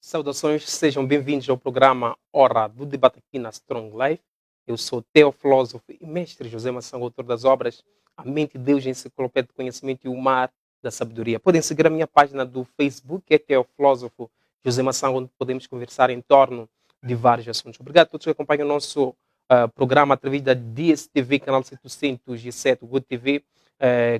Saudações, sejam bem-vindos ao programa Hora do Debate aqui na Strong Life. Eu sou teofilósofo e mestre José Maçã, autor das obras A Mente de Deus, Enciclopédia de Conhecimento e o Mar da Sabedoria. Podem seguir a minha página do Facebook, que é teofilósofo José Maçã, onde podemos conversar em torno de vários assuntos. Obrigado a todos que acompanham o nosso programa através da DSTV, canal 707, Good TV,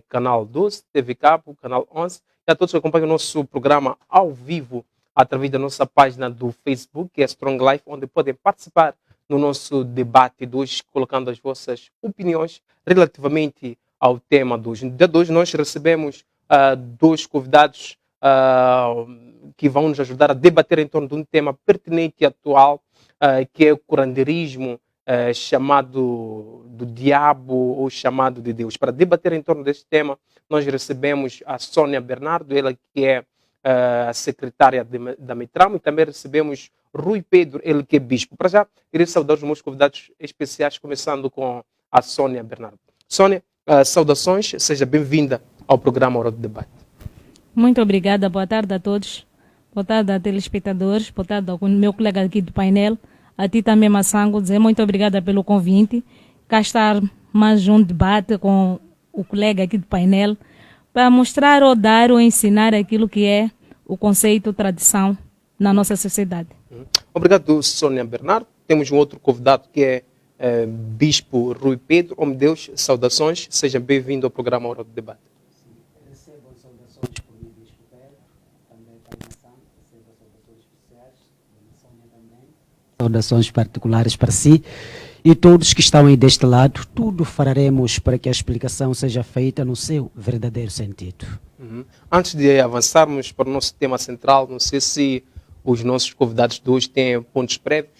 canal 12, TV Cabo, canal 11, e a todos que acompanham o nosso programa ao vivo através da nossa página do Facebook, que é Strong Life, onde podem participar no nosso debate de hoje, colocando as vossas opiniões relativamente ao tema de hoje. No dia de hoje nós recebemos dois convidados que vão nos ajudar a debater em torno de um tema pertinente e atual, que é o curanderismo, chamado do diabo ou chamado de Deus. Para debater em torno deste tema, nós recebemos a Sônia Bernardo, ela que é a secretária da Metramo, e também recebemos Rui Pedro, ele que é bispo. Para já, queria saudar os meus convidados especiais, começando com a Sônia Bernardo. Sônia, saudações, seja bem-vinda ao programa Hora do Debate. Muito obrigada, boa tarde a todos, boa tarde a telespectadores, boa tarde ao meu colega aqui do painel, a ti também, Massango, dizer muito obrigada pelo convite, cá estar mais um debate com o colega aqui do painel, para mostrar ou dar ou ensinar aquilo que é o conceito tradição na nossa sociedade. Obrigado, Sônia Bernardo. Temos um outro convidado que é Bispo Rui Pedro. Homem de Deus, saudações. Seja bem-vindo ao programa Hora do Debate. Recebam saudações por mim, Bispo Pedro. Também para a nação. Recebam saudações especiais. Da Sônia também. Saudações particulares para si. E todos que estão aí deste lado, tudo faremos para que a explicação seja feita no seu verdadeiro sentido. Antes de avançarmos para o nosso tema central, não sei se os nossos convidados de hoje têm pontos prévios.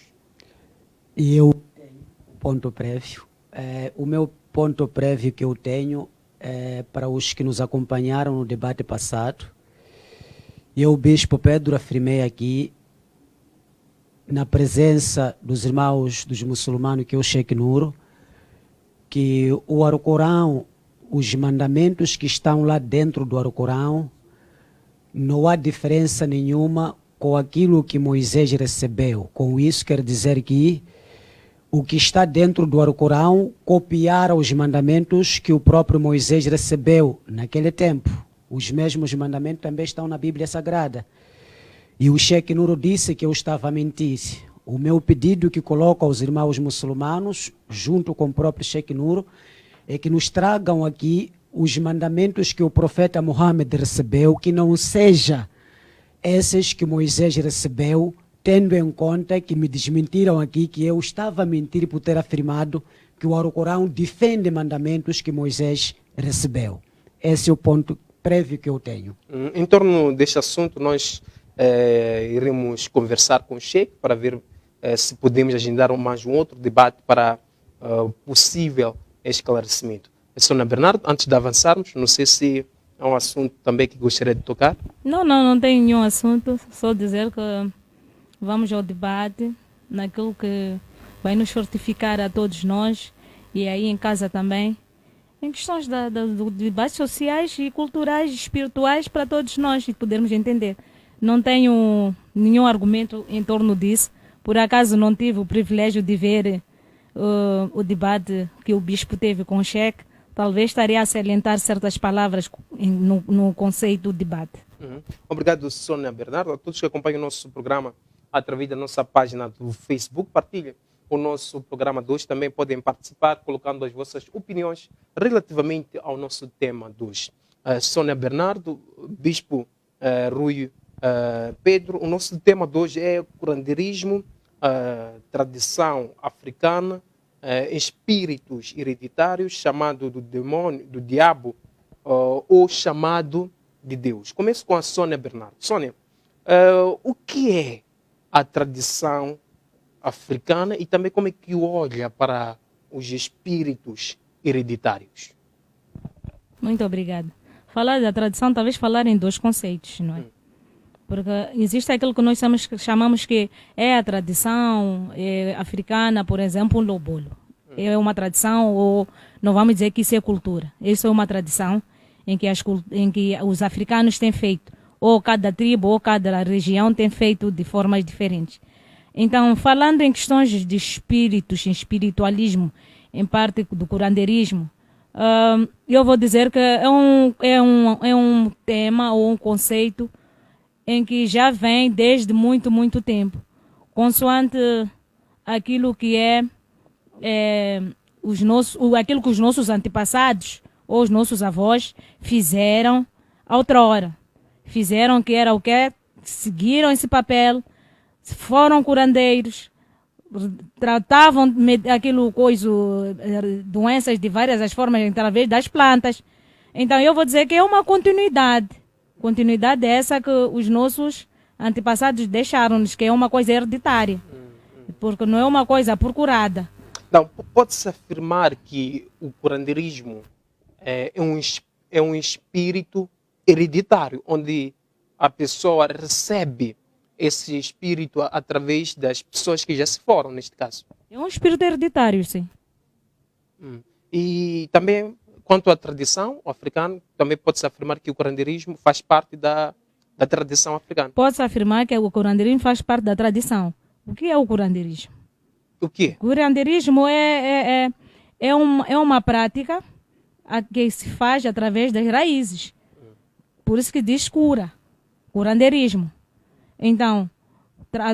Eu tenho um ponto prévio. O meu ponto prévio que eu tenho é para os que nos acompanharam no debate passado. Eu, Bispo Pedro, afirmei aqui, na presença dos irmãos dos muçulmanos, que é o Sheikh Nuro, que o Alcorão, os mandamentos que estão lá dentro do Alcorão, não há diferença nenhuma com aquilo que Moisés recebeu. Com isso quer dizer que o que está dentro do Alcorão copiaram os mandamentos que o próprio Moisés recebeu naquele tempo. Os mesmos mandamentos também estão na Bíblia Sagrada. E o Sheikh Nuro disse que eu estava a mentir. O meu pedido que coloco aos irmãos muçulmanos, junto com o próprio Sheikh Nuro, é que nos tragam aqui os mandamentos que o profeta Muhammad recebeu, que não seja esses que Moisés recebeu, tendo em conta que me desmentiram aqui que eu estava a mentir por ter afirmado que o Alcorão defende mandamentos que Moisés recebeu. Esse é o ponto prévio que eu tenho. Em torno deste assunto, nós iremos conversar com o Sheikh para ver se podemos agendar mais um outro debate para possível esclarecimento. Sônia Bernardo, antes de avançarmos, não sei se é um assunto também que gostaria de tocar. Não tem nenhum assunto, só dizer que vamos ao debate, naquilo que vai nos fortificar a todos nós e aí em casa também, em questões do debates sociais e culturais e espirituais para todos nós e podermos entender. Não tenho nenhum argumento em torno disso. Por acaso não tive o privilégio de ver o debate que o bispo teve com o Sheikh. Talvez estaria a salientar certas palavras no conceito do debate. Obrigado, Sônia Bernardo. A todos que acompanham o nosso programa através da nossa página do Facebook, partilhem o nosso programa de hoje. Também podem participar colocando as vossas opiniões relativamente ao nosso tema de hoje. Sônia Bernardo, bispo Rui Pedro, o nosso tema de hoje é curanderismo, tradição africana, espíritos hereditários, chamado do demônio, do diabo, ou chamado de Deus. Começo com a Sônia Bernardo. Sônia, o que é a tradição africana e também como é que olha para os espíritos hereditários? Muito obrigada. Falar da tradição, talvez falar em dois conceitos, não é? Porque existe aquilo que nós chamamos que é a tradição africana, por exemplo, o lobolo. É uma tradição, ou não vamos dizer que isso é cultura. Isso é uma tradição em que os africanos têm feito ou cada tribo, ou cada região tem feito de formas diferentes. Então, falando em questões de espíritos, em espiritualismo, em parte do curanderismo, eu vou dizer que é um tema ou um conceito em que já vem desde muito, muito tempo, consoante aquilo que aquilo que os nossos antepassados ou os nossos avós fizeram outrora. Fizeram que era o quê? Seguiram esse papel, foram curandeiros, tratavam doenças de várias as formas através das plantas. Então eu vou dizer que é uma continuidade. Continuidade essa que os nossos antepassados deixaram-nos, que é uma coisa hereditária. Porque não é uma coisa procurada. Então, pode-se afirmar que o curandeirismo é um espírito hereditário, onde a pessoa recebe esse espírito através das pessoas que já se foram, neste caso. É um espírito hereditário, sim. E também, quanto à tradição africana, também pode-se afirmar que o curandeirismo faz parte da tradição africana. Pode-se afirmar que o curandeirismo faz parte da tradição. O que é o curandeirismo? O quê? O curandeirismo é uma prática que se faz através das raízes. Por isso que diz cura, curandeirismo. Então,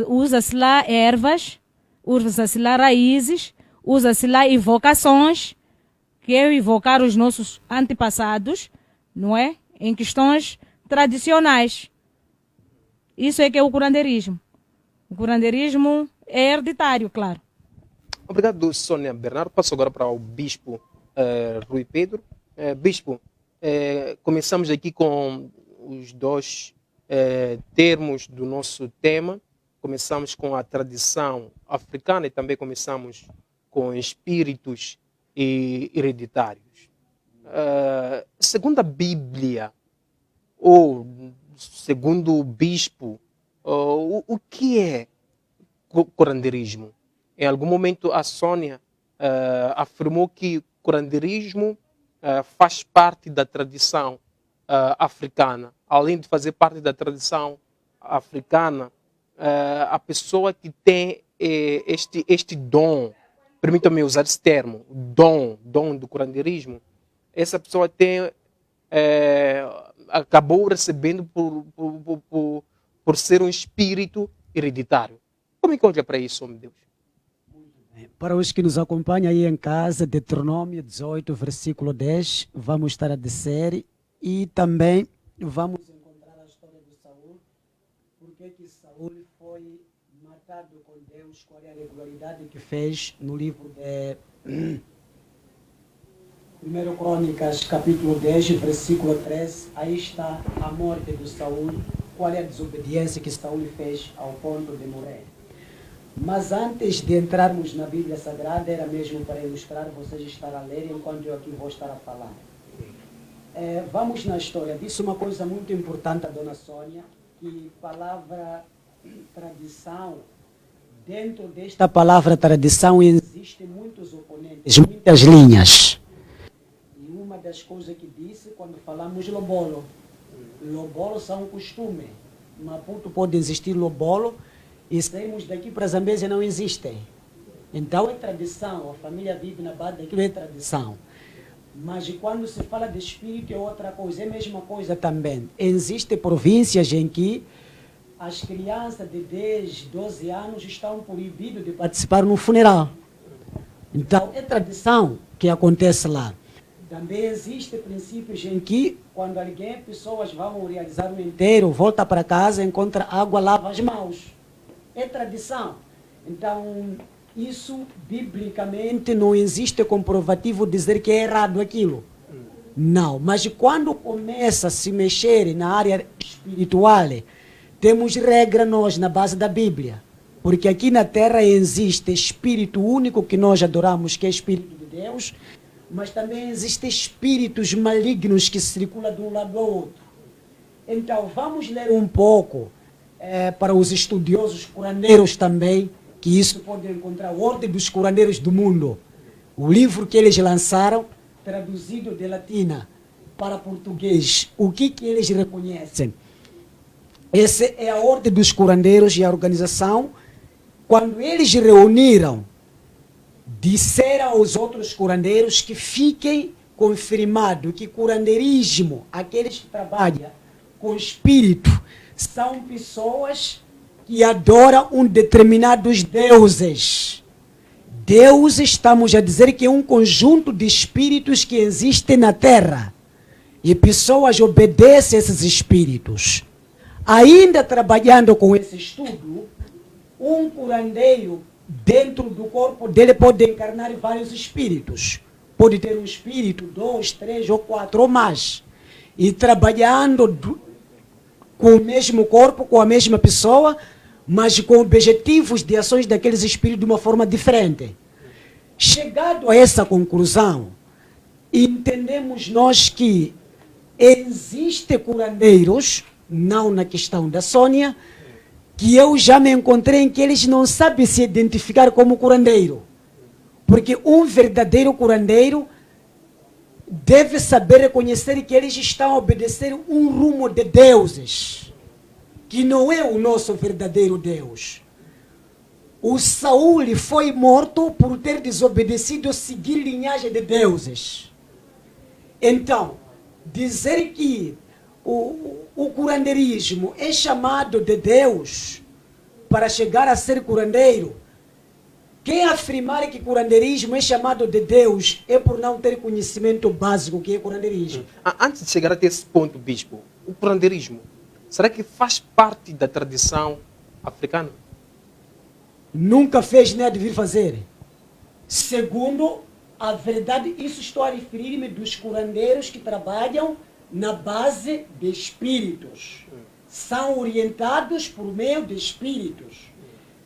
usa-se lá ervas, usa-se lá raízes, usa-se lá invocações, que é invocar os nossos antepassados, não é? Em questões tradicionais. Isso é que é o curandeirismo. O curandeirismo é hereditário, claro. Obrigado, Sônia Bernardo. Passo agora para o Bispo Rui Pedro. Bispo, começamos aqui com os dois termos do nosso tema. Começamos com a tradição africana e também começamos com espíritos hereditários. Segundo a Bíblia, ou segundo o Bispo, o que é curandeirismo? Em algum momento a Sônia afirmou que o curandeirismo faz parte da tradição africana. Além de fazer parte da africana, a pessoa que tem este dom, permitam-me usar esse termo, dom do curandeirismo, essa pessoa acabou recebendo por ser um espírito hereditário. Como é que olha para isso, meu Deus? Para os que nos acompanham aí em casa, Deuteronômio 18, versículo 10, vamos estar a descer e também vamos encontrar a história de Saul, porque que Saul foi matado com Deus, qual é a regularidade que fez no livro de 1 Crônicas, capítulo 10, versículo 13, aí está a morte de Saul, qual é a desobediência que Saul fez ao ponto de morrer. Mas antes de entrarmos na Bíblia Sagrada, era mesmo para ilustrar, vocês estar a ler, enquanto eu aqui vou estar a falar. Vamos na história. Disse uma coisa muito importante a Dona Sônia, que palavra tradição, dentro desta palavra tradição existem muitos oponentes, muitas linhas. E uma das coisas que disse, quando falamos lobolo, lobolo são um costume. Maputo pode existir lobolo, e saímos daqui para Zambésia não existem. Então é tradição, a família vive na base daquilo, é tradição. Mas quando se fala de espírito é outra coisa, é a mesma coisa também. Existem províncias em que as crianças de 10, 12 anos estão proibidas de participar no funeral. Então é tradição que acontece lá. Também existem princípios em que quando pessoas vão realizar um enterro, volta para casa, encontra água, lava as mãos. É tradição. Então, isso, biblicamente, não existe comprovativo dizer que é errado aquilo. Não. Mas quando começa a se mexer na área espiritual, temos regra nós na base da Bíblia. Porque aqui na Terra existe espírito único que nós adoramos, que é espírito de Deus, mas também existem espíritos malignos que circulam de um lado ao outro. Então, vamos ler um pouco para os estudiosos curandeiros também, que isso pode encontrar, a Ordem dos Curandeiros do Mundo. O livro que eles lançaram, traduzido de latina para português, o que eles reconhecem? Essa é a ordem dos curandeiros e a organização. Quando eles reuniram, disseram aos outros curandeiros que fiquem confirmado que curandeirismo, aqueles que trabalham com espírito, são pessoas que adoram um determinados deuses. Deus, estamos a dizer que é um conjunto de espíritos que existem na Terra. E pessoas obedecem a esses espíritos. Ainda trabalhando com esse estudo, um curandeiro, dentro do corpo dele, pode encarnar vários espíritos. Pode ter um espírito, 2, 3 ou 4 ou mais. E trabalhando com o mesmo corpo, com a mesma pessoa, mas com objetivos de ações daqueles espíritos de uma forma diferente. Chegado a essa conclusão, entendemos nós que existem curandeiros, não na questão da Sônia, que eu já me encontrei em que eles não sabem se identificar como curandeiro. Porque um verdadeiro curandeiro deve saber reconhecer que eles estão a obedecer um rumo de deuses, que não é o nosso verdadeiro Deus. O Saul foi morto por ter desobedecido seguir linhagem de deuses. Então, dizer que o curandeirismo é chamado de Deus para chegar a ser curandeiro, quem afirmar que curandeirismo é chamado de Deus é por não ter conhecimento básico que é curandeirismo. Antes de chegar até esse ponto, bispo, o curandeirismo, será que faz parte da tradição africana? Nunca fez nem há de vir fazer. Segundo a verdade, isso estou a referir-me dos curandeiros que trabalham na base de espíritos. São orientados por meio de espíritos.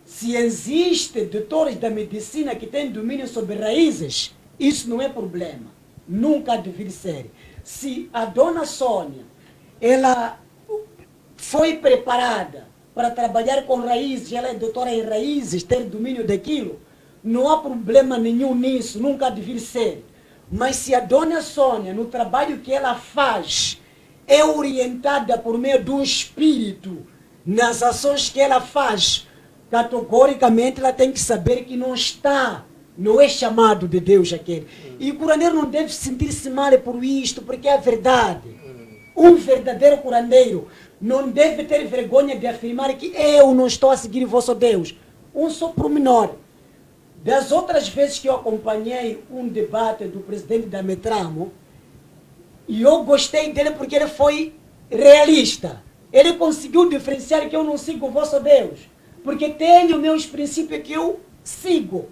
Se existem doutores da medicina que têm domínio sobre raízes, isso não é problema. Nunca há de vir ser. Se a dona Sônia, ela foi preparada para trabalhar com raízes, ela é doutora em raízes, ter domínio daquilo, não há problema nenhum nisso, nunca há de vir ser. Mas se a dona Sônia, no trabalho que ela faz, é orientada por meio do espírito, nas ações que ela faz, categoricamente ela tem que saber que não é chamado de Deus aquele. E o curandeiro não deve sentir-se mal por isto, porque é a verdade. Um verdadeiro curandeiro não deve ter vergonha de afirmar que eu não estou a seguir o vosso Deus. Um só pormenor. Das outras vezes que eu acompanhei um debate do presidente da Metramo, e eu gostei dele porque ele foi realista. Ele conseguiu diferenciar que eu não sigo o vosso Deus, porque tenho meus princípios que eu sigo.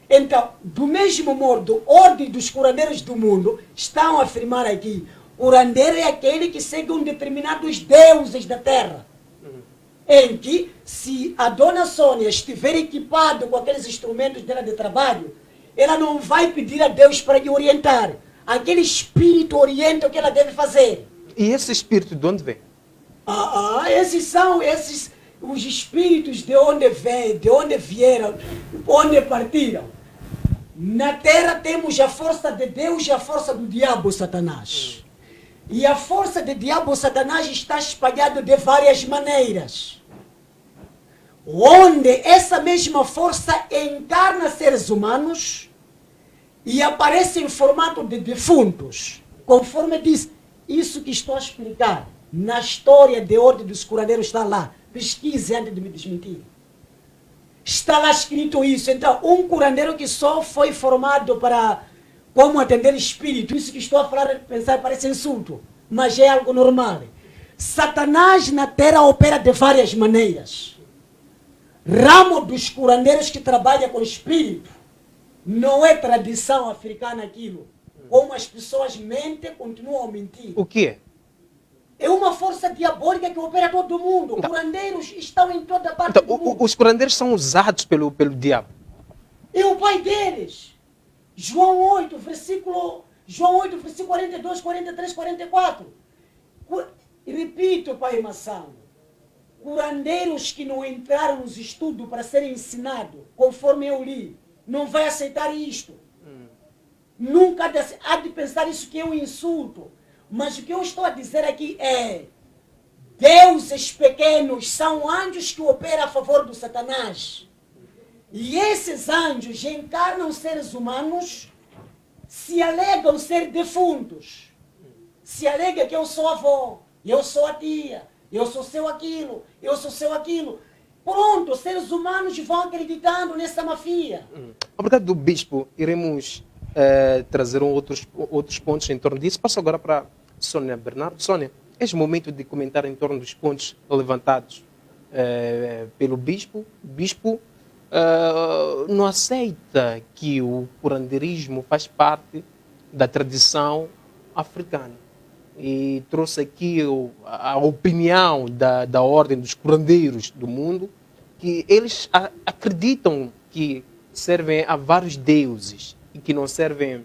Então, do mesmo modo, ordem dos curandeiros do mundo estão a afirmar aqui, curandeiro é aquele que segue um determinados deuses da terra. Em que, se a dona Sônia estiver equipada com aqueles instrumentos dela de trabalho, ela não vai pedir a Deus para lhe orientar. Aquele espírito orienta o que ela deve fazer. E esse espírito de onde vem? Esses são os espíritos de onde vêm, de onde vieram, onde partiram. Na terra temos a força de Deus e a força do diabo, Satanás. E a força do diabo, Satanás, está espalhada de várias maneiras. Onde essa mesma força encarna seres humanos e aparece em formato de defuntos. Conforme diz, isso que estou a explicar, na história de Ordem dos Curandeiros está lá. Pesquise antes de me desmentir. Está lá escrito isso. Então, um curandeiro que só foi formado para como atender espírito, isso que estou a falar, pensar parece insulto, mas é algo normal. Satanás na terra opera de várias maneiras. Ramo dos curandeiros que trabalha com espírito não é tradição africana aquilo. Como as pessoas mentem, continuam a mentir. O que é? É uma força diabólica que opera todo mundo. Então, curandeiros estão em toda parte do mundo. Os curandeiros são usados pelo diabo. É o pai deles. João 8, versículo 42, 43, 44. Repito, pai Massamo. Curandeiros que não entraram nos estudos para serem ensinados, conforme eu li, não vai aceitar isto. Nunca há de pensar isso que é um insulto. Mas o que eu estou a dizer aqui é, deuses pequenos são anjos que operam a favor do Satanás. E esses anjos encarnam seres humanos, se alegam ser defuntos. Se alega que eu sou avó, eu sou a tia, eu sou seu aquilo, eu sou seu aquilo. Pronto, os seres humanos vão acreditando nessa mafia. Obrigado, Bispo. Iremos trazer outros pontos em torno disso. Passo agora para Sônia Bernardo. Sônia, este momento de comentar em torno dos pontos levantados pelo Bispo. O Bispo não aceita que o curanderismo faz parte da tradição africana. E trouxe aqui a opinião da ordem dos curandeiros do mundo, que eles acreditam que servem a vários deuses e que não servem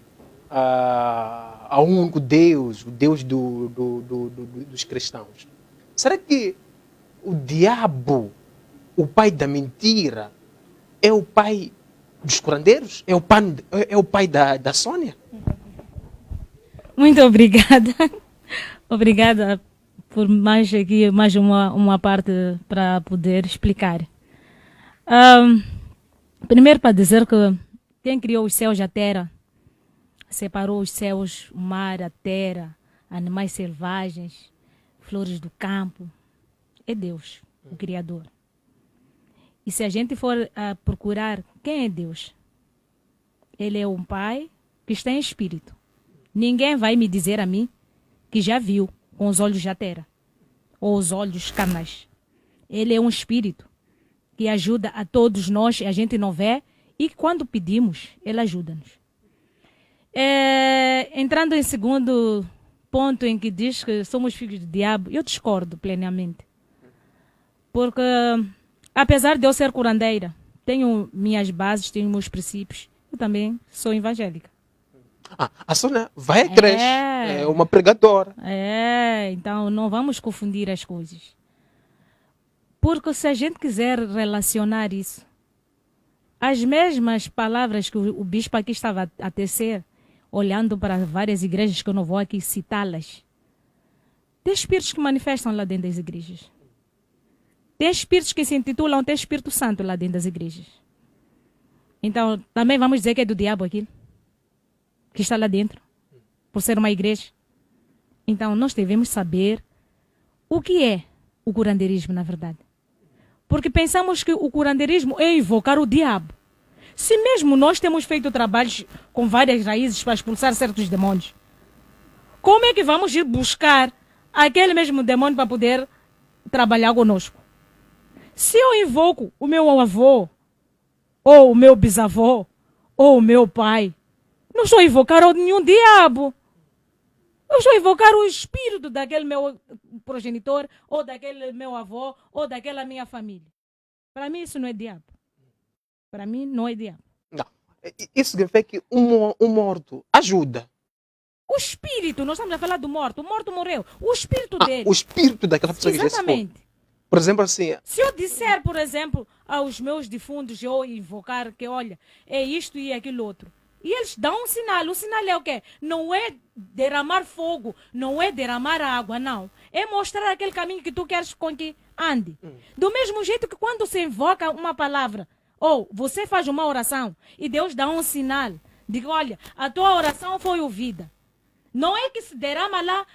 a um único Deus, o Deus dos cristãos. Será que o diabo, o pai da mentira, é o pai dos curandeiros? É o pai da Sônia? Muito obrigada. Obrigada por mais uma parte para poder explicar. Primeiro para dizer que quem criou os céus e a terra, separou os céus, o mar, a terra, animais selvagens, flores do campo, é Deus, o Criador. E se a gente for procurar quem é Deus, Ele é um Pai que está em espírito. Ninguém vai me dizer a mim que já viu com os olhos da terra ou os olhos carnais. Ele é um espírito que ajuda a todos nós, a gente não vê, e quando pedimos, Ele ajuda-nos. Entrando em segundo ponto em que diz que somos filhos do diabo, eu discordo plenamente. Porque, apesar de eu ser curandeira, tenho minhas bases, tenho meus princípios, eu também sou evangélica. A Sônia vai à creche, é uma pregadora. Então não vamos confundir as coisas. Porque se a gente quiser relacionar isso, as mesmas palavras que o bispo aqui estava a tecer, olhando para várias igrejas, que eu não vou aqui citá-las, tem espíritos que manifestam lá dentro das igrejas. Tem espíritos que se intitulam, tem Espírito Santo lá dentro das igrejas. Então, também vamos dizer que é do diabo aquilo que está lá dentro, por ser uma igreja. Então, nós devemos saber o que é o curandeirismo, na verdade. Porque pensamos que o curandeirismo é invocar o diabo. Se mesmo nós temos feito trabalhos com várias raízes para expulsar certos demônios, como é que vamos ir buscar aquele mesmo demônio para poder trabalhar conosco? Se eu invoco o meu avô, ou o meu bisavô, ou o meu pai, não estou a invocar nenhum diabo. Eu estou a invocar o espírito daquele meu progenitor, ou daquele meu avô, ou daquela minha família. Para mim isso não é diabo. Para mim não é diabo. Não. Isso significa que um morto ajuda. O espírito, nós estamos a falar do morto. O morto morreu. O espírito dele. O espírito daquela pessoa que já se foi. Exatamente. Por exemplo, assim... Se eu disser, por exemplo, aos meus defuntos, eu invocar que, olha, é isto e aquilo outro. E eles dão um sinal. O sinal é o quê? Não é derramar fogo, não é derramar água, não. É mostrar aquele caminho que tu queres com que ande. Do mesmo jeito que quando se invoca uma palavra, ou você faz uma oração e Deus dá um sinal, diz, olha, a tua oração foi ouvida. Não é que se derrama lá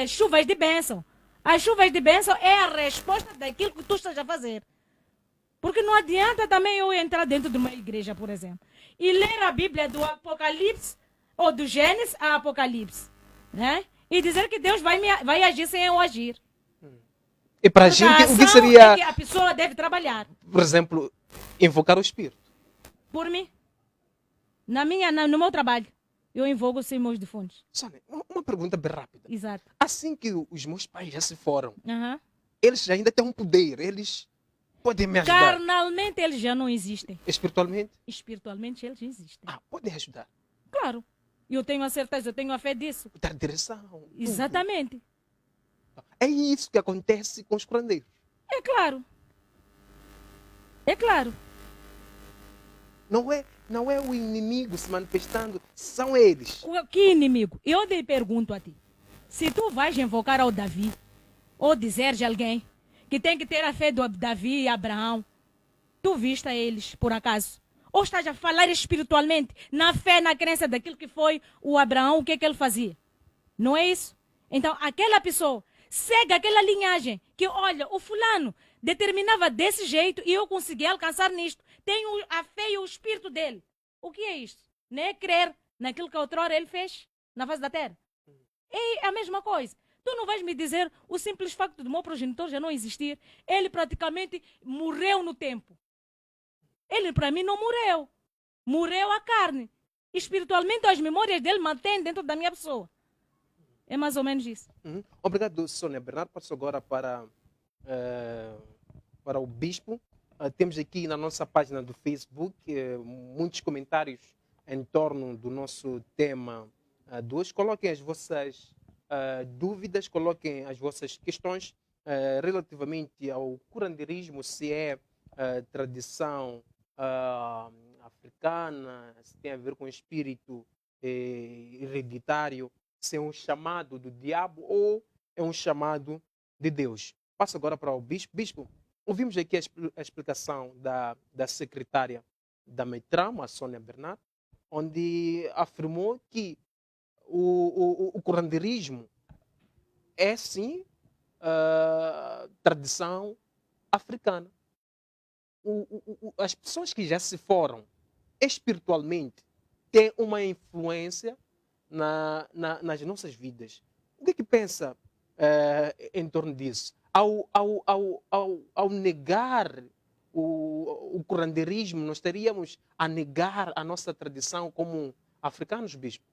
chuvas de bênção. As chuvas de bênção é a resposta daquilo que tu estás a fazer. Porque não adianta também eu entrar dentro de uma igreja, por exemplo, e ler a Bíblia do Apocalipse, ou do Gênesis a Apocalipse, né? E dizer que Deus vai agir sem eu agir. E para a gente, o que seria... É que a pessoa deve trabalhar. Por exemplo, invocar o Espírito. Por mim. No meu trabalho. Eu invoco os meus defuntos. Sônia, uma pergunta bem rápida. Exato. Assim que os meus pais já se foram, eles ainda têm um poder, eles podem me ajudar. Carnalmente eles já não existem. Espiritualmente? Espiritualmente eles existem. Podem ajudar. Claro. Eu tenho a certeza, eu tenho a fé disso. Dar direção. Exatamente. É isso que acontece com os curandeiros. É claro. É claro. Não é o inimigo se manifestando, são eles. Que inimigo? Eu te pergunto a ti. Se tu vais invocar ao Davi, ou dizer de alguém que tem que ter a fé do Davi e Abraão, tu viste a eles, por acaso? Ou estás a falar espiritualmente, na fé, na crença daquilo que foi o Abraão, o que é que ele fazia? Não é isso? Então, aquela pessoa segue aquela linhagem que, olha, o fulano determinava desse jeito e eu consegui alcançar nisto. Tenho a fé e o espírito dele. O que é isto? Não é crer naquilo que outrora ele fez na face da terra? É a mesma coisa. Tu não vais me dizer o simples facto do meu progenitor já não existir. Ele praticamente morreu no tempo. Ele, para mim, não morreu. Morreu a carne. Espiritualmente, as memórias dele mantêm dentro da minha pessoa. É mais ou menos isso. Obrigado, Sônia Bernardo. Passo agora para o Bispo. Temos aqui na nossa página do Facebook muitos comentários em torno do nosso tema de hoje. Coloquem as vossas dúvidas, coloquem as vossas questões relativamente ao curanderismo, se é tradição africana, se tem a ver com espírito hereditário, se é um chamado do diabo ou é um chamado de Deus. Passo agora para o Bispo. Bispo, ouvimos aqui a explicação da secretária da Meitram, a Sônia Bernardo, onde afirmou que o curanderismo é sim tradição africana. As pessoas que já se foram espiritualmente têm uma influência nas nossas vidas. O que é que pensa em torno disso? Ao negar o curandeirismo, nós estaríamos a negar a nossa tradição como africanos, Bispo?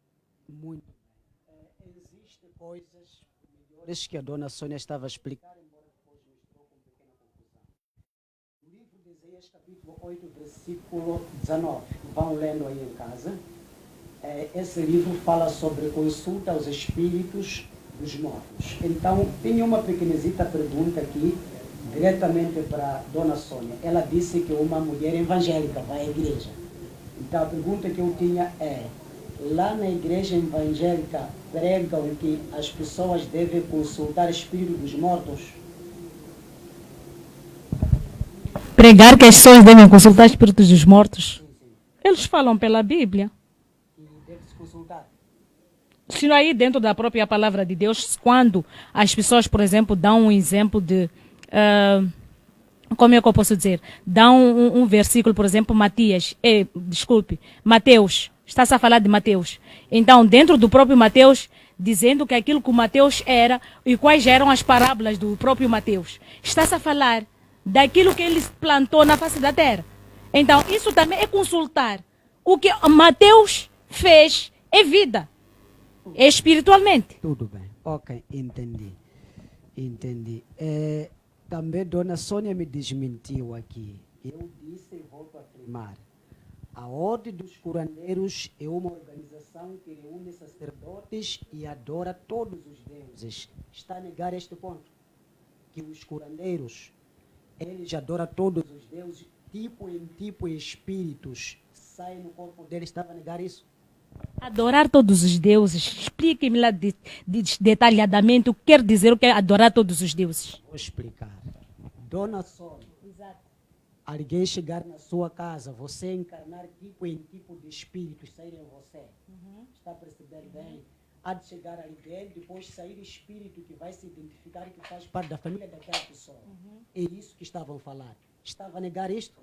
Muito bem. Existem coisas melhores que a dona Sônia estava a explicar, embora depois misturou com pequena confusão. O livro de Isaías, capítulo 8, versículo 19. Vão lendo aí em casa. Esse livro fala sobre consulta aos espíritos dos mortos. Então, tem uma pequenezita pergunta aqui, diretamente para a dona Sônia. Ela disse que uma mulher evangélica vai à igreja. Então, a pergunta que eu tinha é: lá na igreja evangélica pregam que as pessoas devem consultar espíritos dos mortos? Pregar que as pessoas devem consultar espíritos dos mortos? Eles falam pela Bíblia. E deve se consultar? Se não aí dentro da própria palavra de Deus, quando as pessoas, por exemplo, dão um exemplo de... como é que eu posso dizer? Dão um versículo, por exemplo, Mateus. Está-se a falar de Mateus. Então, dentro do próprio Mateus, dizendo que aquilo que o Mateus era e quais eram as parábolas do próprio Mateus. Está-se a falar daquilo que ele plantou na face da terra. Então, isso também é consultar. O que Mateus fez é vida. Espiritualmente. Tudo bem. Ok, entendi. Também dona Sônia me desmentiu aqui. Eu disse e volto a afirmar. A Ordem dos Curandeiros é uma organização que reúne sacerdotes e adora todos os deuses. Está a negar este ponto? Que os curandeiros, eles adoram todos os deuses, tipo em espíritos, saem no corpo deles. Estava a negar isso? Adorar todos os deuses. Explique-me lá detalhadamente o que quer dizer o que é adorar todos os deuses. Vou explicar. Dona Sônia, alguém chegar na sua casa, você encarnar tipo em tipo de espíritos saírem em você. Está a perceber bem? Há de chegar alguém, depois sair espírito que vai se identificar que faz parte da família daquela pessoa. É isso que estavam a falar. Estava a negar isto?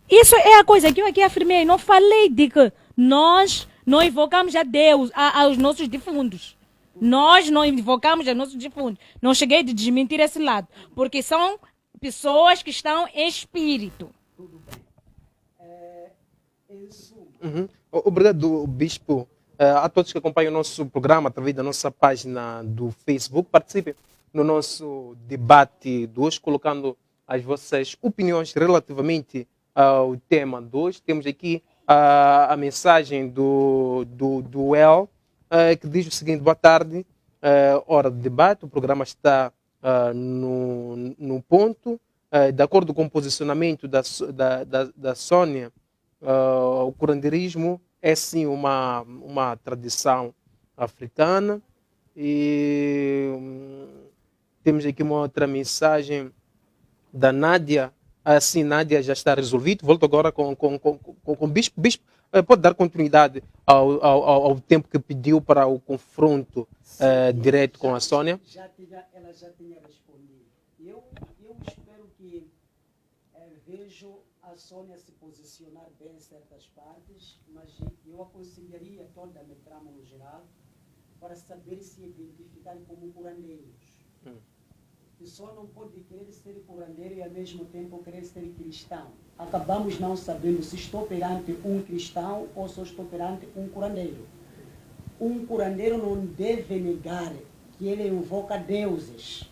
Isso é a coisa que eu aqui afirmei. Não falei de que nós não invocamos a Deus, aos nossos defuntos. Nós não invocamos a nossos defuntos. Não cheguei de desmentir esse lado. Porque são pessoas que estão em espírito. Tudo bem. Obrigado, Bispo. A todos que acompanham o nosso programa através da nossa página do Facebook, participem no nosso debate de hoje, colocando as vossas opiniões relativamente ao tema de hoje. Temos aqui a mensagem do El, que diz o seguinte: boa tarde, hora de debate, o programa está no ponto. De acordo com o posicionamento da Sônia, o curandeirismo é sim uma tradição africana e temos aqui uma outra mensagem da Nádia. Assim, Nádia já está resolvido. Volto agora com o Bispo. Bispo, pode dar continuidade ao tempo que pediu para o confronto direto com a Sônia? Ela já tinha respondido. Eu espero que vejo a Sônia se posicionar bem em certas partes, mas eu aconselharia toda a Metrama no geral para saber se identificar como curandeiros. E só não pode querer ser curandeiro e ao mesmo tempo querer ser cristão. Acabamos não sabendo se estou perante um cristão ou se estou perante um curandeiro. Um curandeiro não deve negar que ele invoca deuses.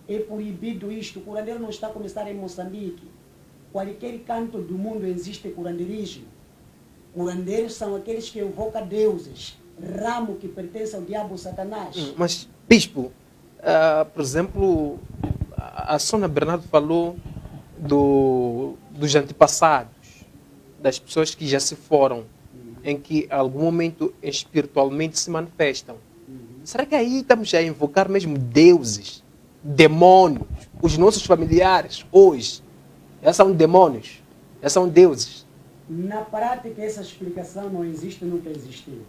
É proibido isto. O curandeiro não está a começar em Moçambique. Qualquer canto do mundo existe curandeirismo. Curandeiros são aqueles que invocam deuses, ramo que pertence ao diabo Satanás. Mas, Bispo, por exemplo, a Sônia Bernardo falou dos antepassados, das pessoas que já se foram, em que em algum momento espiritualmente se manifestam. Será que aí estamos a invocar mesmo deuses, demônios, os nossos familiares hoje? Já são demônios, já são deuses. Na prática, essa explicação não existe, nunca existiu.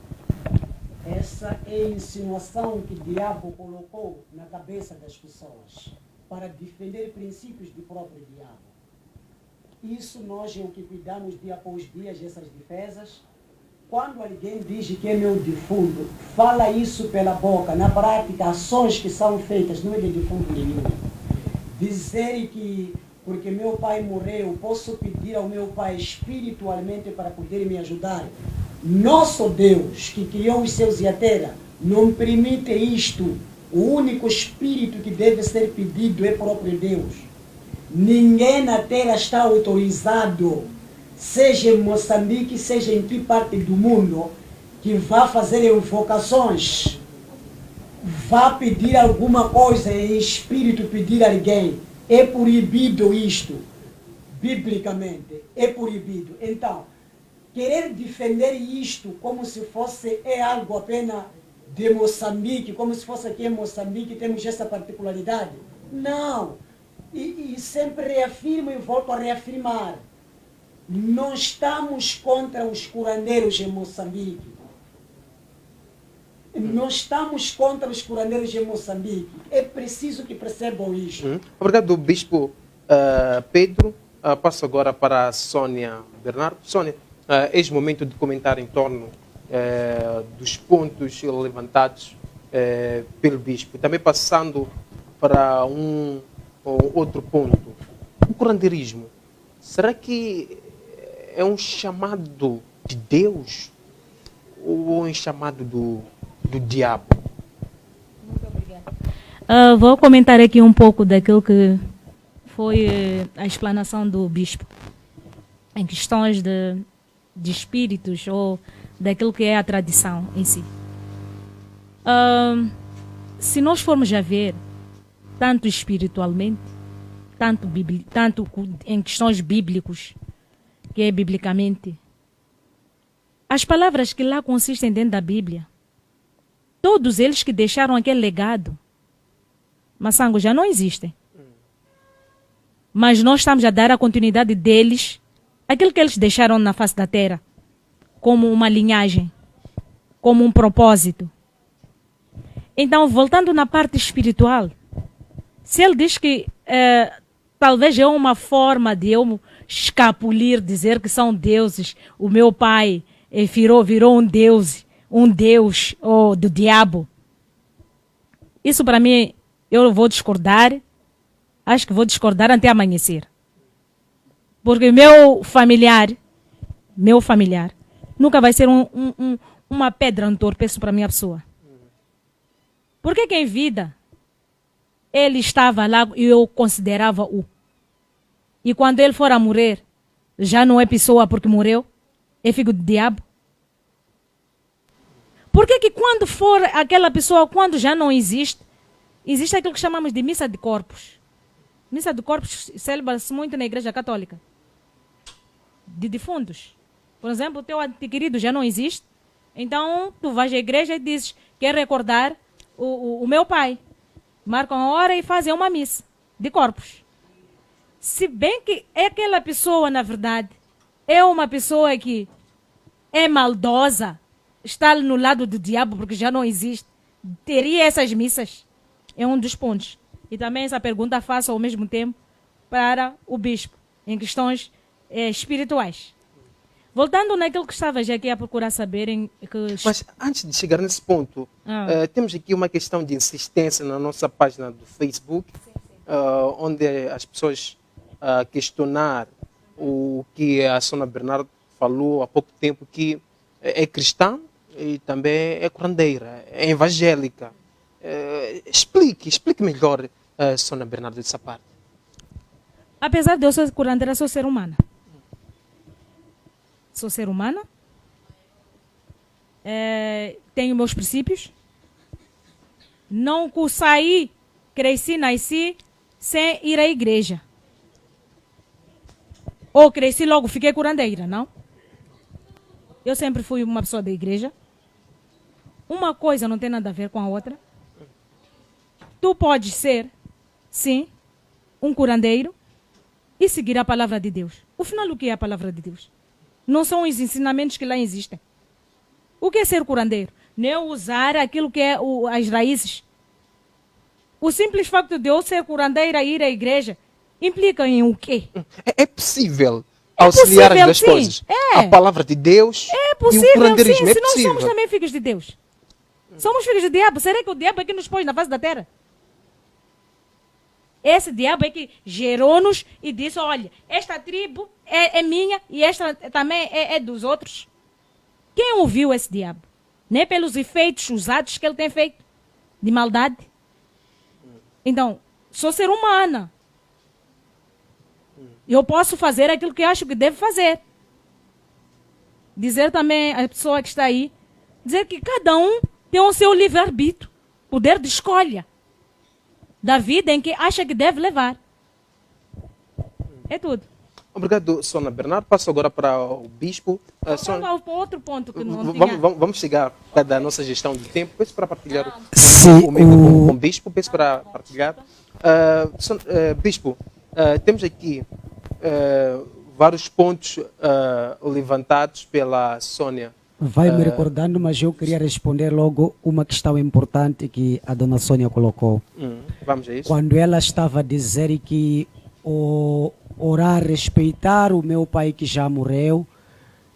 Essa é a insinuação que o diabo colocou na cabeça das pessoas para defender princípios do próprio diabo. Isso nós é o que cuidamos dia após dia, essas defesas. Quando alguém diz que é meu defunto, fala isso pela boca. Na prática, ações que são feitas não é de defunto nenhum. Dizer que porque meu pai morreu, posso pedir ao meu pai espiritualmente para poder me ajudar. Nosso Deus, que criou os céus e a terra, não permite isto. O único espírito que deve ser pedido é o próprio Deus. Ninguém na terra está autorizado, seja em Moçambique, seja em que parte do mundo, que vá fazer invocações, vá pedir alguma coisa em espírito, pedir a alguém. É proibido isto, biblicamente, é proibido. Então, querer defender isto como se fosse algo apenas de Moçambique, como se fosse aqui em Moçambique temos essa particularidade. Não. E sempre reafirmo e volto a reafirmar. Não estamos contra os curandeiros em Moçambique. Não estamos contra os curandeiros em Moçambique. É preciso que percebam isto. Obrigado, Bispo Pedro. Passo agora para a Sônia Bernardo. Sônia, eis o momento de comentar em torno dos pontos levantados pelo Bispo. Também passando para um outro ponto. O curandeirismo, será que é um chamado de Deus ou um chamado do diabo? Muito obrigada. Vou comentar aqui um pouco daquilo que foi a explanação do Bispo em questões de espíritos ou daquilo que é a tradição em si. Se nós formos a ver, tanto espiritualmente, tanto em questões bíblicos, que é biblicamente, as palavras que lá consistem dentro da Bíblia, todos eles que deixaram aquele legado, Massango, já não existem. Mas nós estamos a dar a continuidade deles, aquilo que eles deixaram na face da terra, como uma linhagem, como um propósito. Então, voltando na parte espiritual, se ele diz que talvez é uma forma de eu escapulir, dizer que são deuses, o meu pai virou um deus do diabo. Isso para mim, eu vou discordar. Acho que vou discordar até amanhecer. Porque meu familiar nunca vai ser uma pedra, um torpeço para a minha pessoa. Porque que em vida ele estava lá e eu considerava-o. E quando ele for a morrer, já não é pessoa porque morreu? É filho do diabo? Por que quando for aquela pessoa, quando já não existe, existe aquilo que chamamos de missa de corpos. Missa de corpos celebra-se muito na Igreja Católica. De defuntos. Por exemplo, o teu antequerido já não existe. Então, tu vais à igreja e dizes, quer recordar o meu pai. marcam a hora e fazem uma missa de corpos. Se bem que aquela pessoa, na verdade, é uma pessoa que é maldosa, está no lado do diabo porque já não existe, teria essas missas? É um dos pontos. E também essa pergunta faço ao mesmo tempo para o bispo, em questões espirituais. Voltando naquilo que estava já aqui a procurar saber... Mas antes de chegar nesse ponto, temos aqui uma questão de insistência na nossa página do Facebook, onde as pessoas questionar o que a Sônia Bernardo falou há pouco tempo, que é cristã e também é curandeira, é evangélica. Explique melhor, Sônia Bernardo, essa parte. Apesar de eu ser curandeira, sou ser humana. Sou ser humana. Tenho meus princípios. Não saí, cresci, nasci sem ir à igreja. Ou cresci logo, fiquei curandeira, não? Eu sempre fui uma pessoa da igreja. Uma coisa não tem nada a ver com a outra. Tu podes ser, sim, um curandeiro e seguir a palavra de Deus. O final, o que é a palavra de Deus? Não são os ensinamentos que lá existem. O que é ser curandeiro? Não usar aquilo que é as raízes. O simples facto de eu ser curandeira e ir à igreja implica em o quê? É possível auxiliar as duas coisas. A palavra de Deus e o curandeirismo. Sim, se nós somos também filhos de Deus. Somos filhos do diabo. Será que o diabo é que nos pôs na face da terra? Esse diabo é que gerou-nos e disse, olha, esta tribo é minha e esta também é dos outros. Quem ouviu esse diabo? Nem pelos efeitos usados que ele tem feito de maldade. Então, sou ser humana. Eu posso fazer aquilo que acho que devo fazer. Dizer também à pessoa que está aí, dizer que cada um tem o seu livre-arbítrio, poder de escolha da vida em que acha que deve levar. É tudo. Obrigado, Sônia Bernardo. Passo agora para o bispo. Para outro ponto que não vamos chegar da nossa gestão do tempo. Peço para partilhar Sim, com o bispo. Peço para partilhar. Bispo, temos aqui vários pontos levantados pela Sônia. Vai me recordando, mas eu queria responder logo uma questão importante que a dona Sônia colocou. Vamos a isso. Quando ela estava a dizer que orar, respeitar o meu pai que já morreu,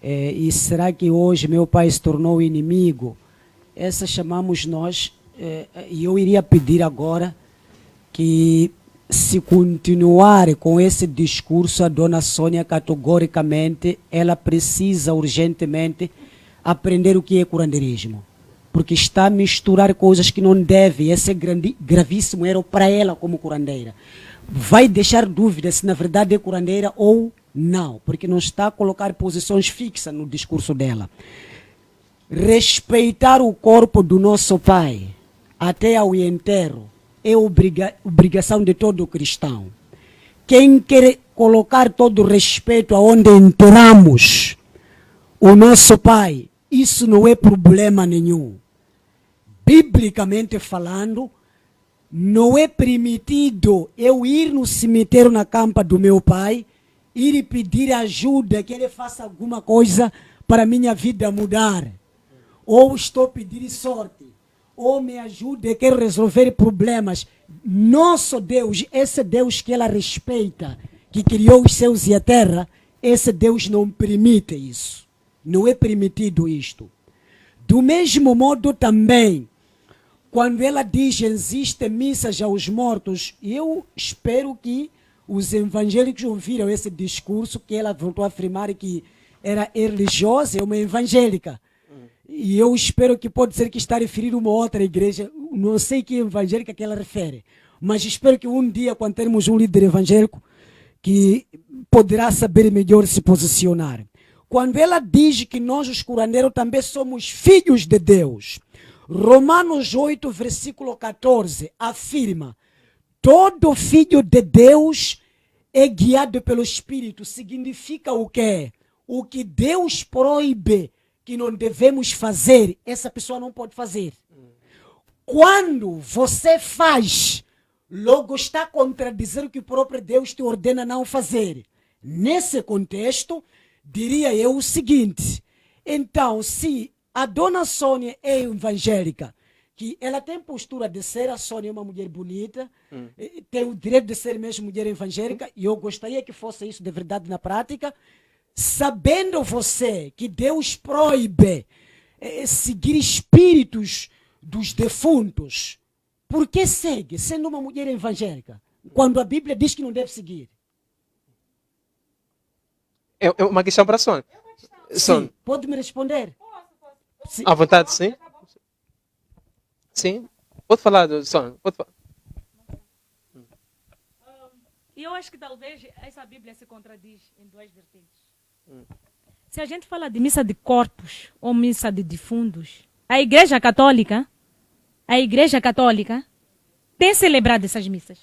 e será que hoje meu pai se tornou inimigo? Essa chamamos nós, e eu iria pedir agora que, se continuar com esse discurso, a dona Sônia, categoricamente, ela precisa urgentemente aprender o que é curandeirismo. Porque está a misturar coisas que não deve. Esse é gravíssimo erro para ela como curandeira. Vai deixar dúvida se na verdade é curandeira ou não. Porque não está a colocar posições fixas no discurso dela. Respeitar o corpo do nosso pai até ao enterro é obrigação de todo cristão. Quem quer colocar todo o respeito aonde enterramos o nosso pai, isso não é problema nenhum. Biblicamente falando, não é permitido eu ir no cemitério na campa do meu pai, ir e pedir ajuda, que ele faça alguma coisa para minha vida mudar. Ou estou pedindo sorte, ou me ajude, quero resolver problemas. Nosso Deus, esse Deus que ela respeita, que criou os céus e a terra, esse Deus não permite isso. Não é permitido isto. Do mesmo modo também, quando ela diz que existem missas aos mortos, eu espero que os evangélicos ouviram esse discurso que ela voltou a afirmar que era religiosa, é uma evangélica. E eu espero que pode ser que está a referir uma outra igreja, não sei que evangélica que ela refere, mas espero que um dia, quando termos um líder evangélico, que poderá saber melhor se posicionar. Quando ela diz que nós, os curandeiros, também somos filhos de Deus, Romanos 8, versículo 14, afirma: todo filho de Deus é guiado pelo Espírito. Significa o quê? O que Deus proíbe que não devemos fazer, essa pessoa não pode fazer. Quando você faz logo está a contradizer o que o próprio Deus te ordena não fazer. Nesse contexto, diria eu o seguinte: então, se a dona Sônia é evangélica, que ela tem postura de ser, a Sônia é uma mulher bonita, tem o direito de ser mesmo mulher evangélica, e eu gostaria que fosse isso de verdade na prática, sabendo você que Deus proíbe seguir espíritos dos defuntos, por que segue, sendo uma mulher evangélica, quando a Bíblia diz que não deve seguir? É uma questão para a Sônia. Sim, pode me responder? Sim. À vontade, sim. Sim. Pode falar, Sônia. Pode falar. E eu acho que talvez essa Bíblia se contradiz em duas vertentes. Se a gente fala de missa de corpos ou missa de defuntos, a Igreja Católica tem celebrado essas missas.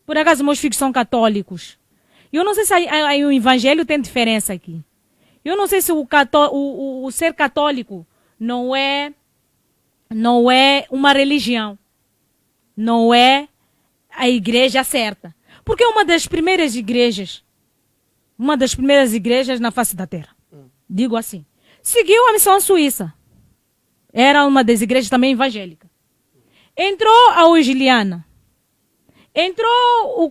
Por acaso meus filhos são católicos. Eu não sei se o Evangelho tem diferença aqui. Eu não sei se o ser católico não é uma religião. Não é a igreja certa. Porque é uma das primeiras igrejas na face da terra. Digo assim. Seguiu a missão suíça. Era uma das igrejas também evangélica. Entrou a Wesleyana. Entrou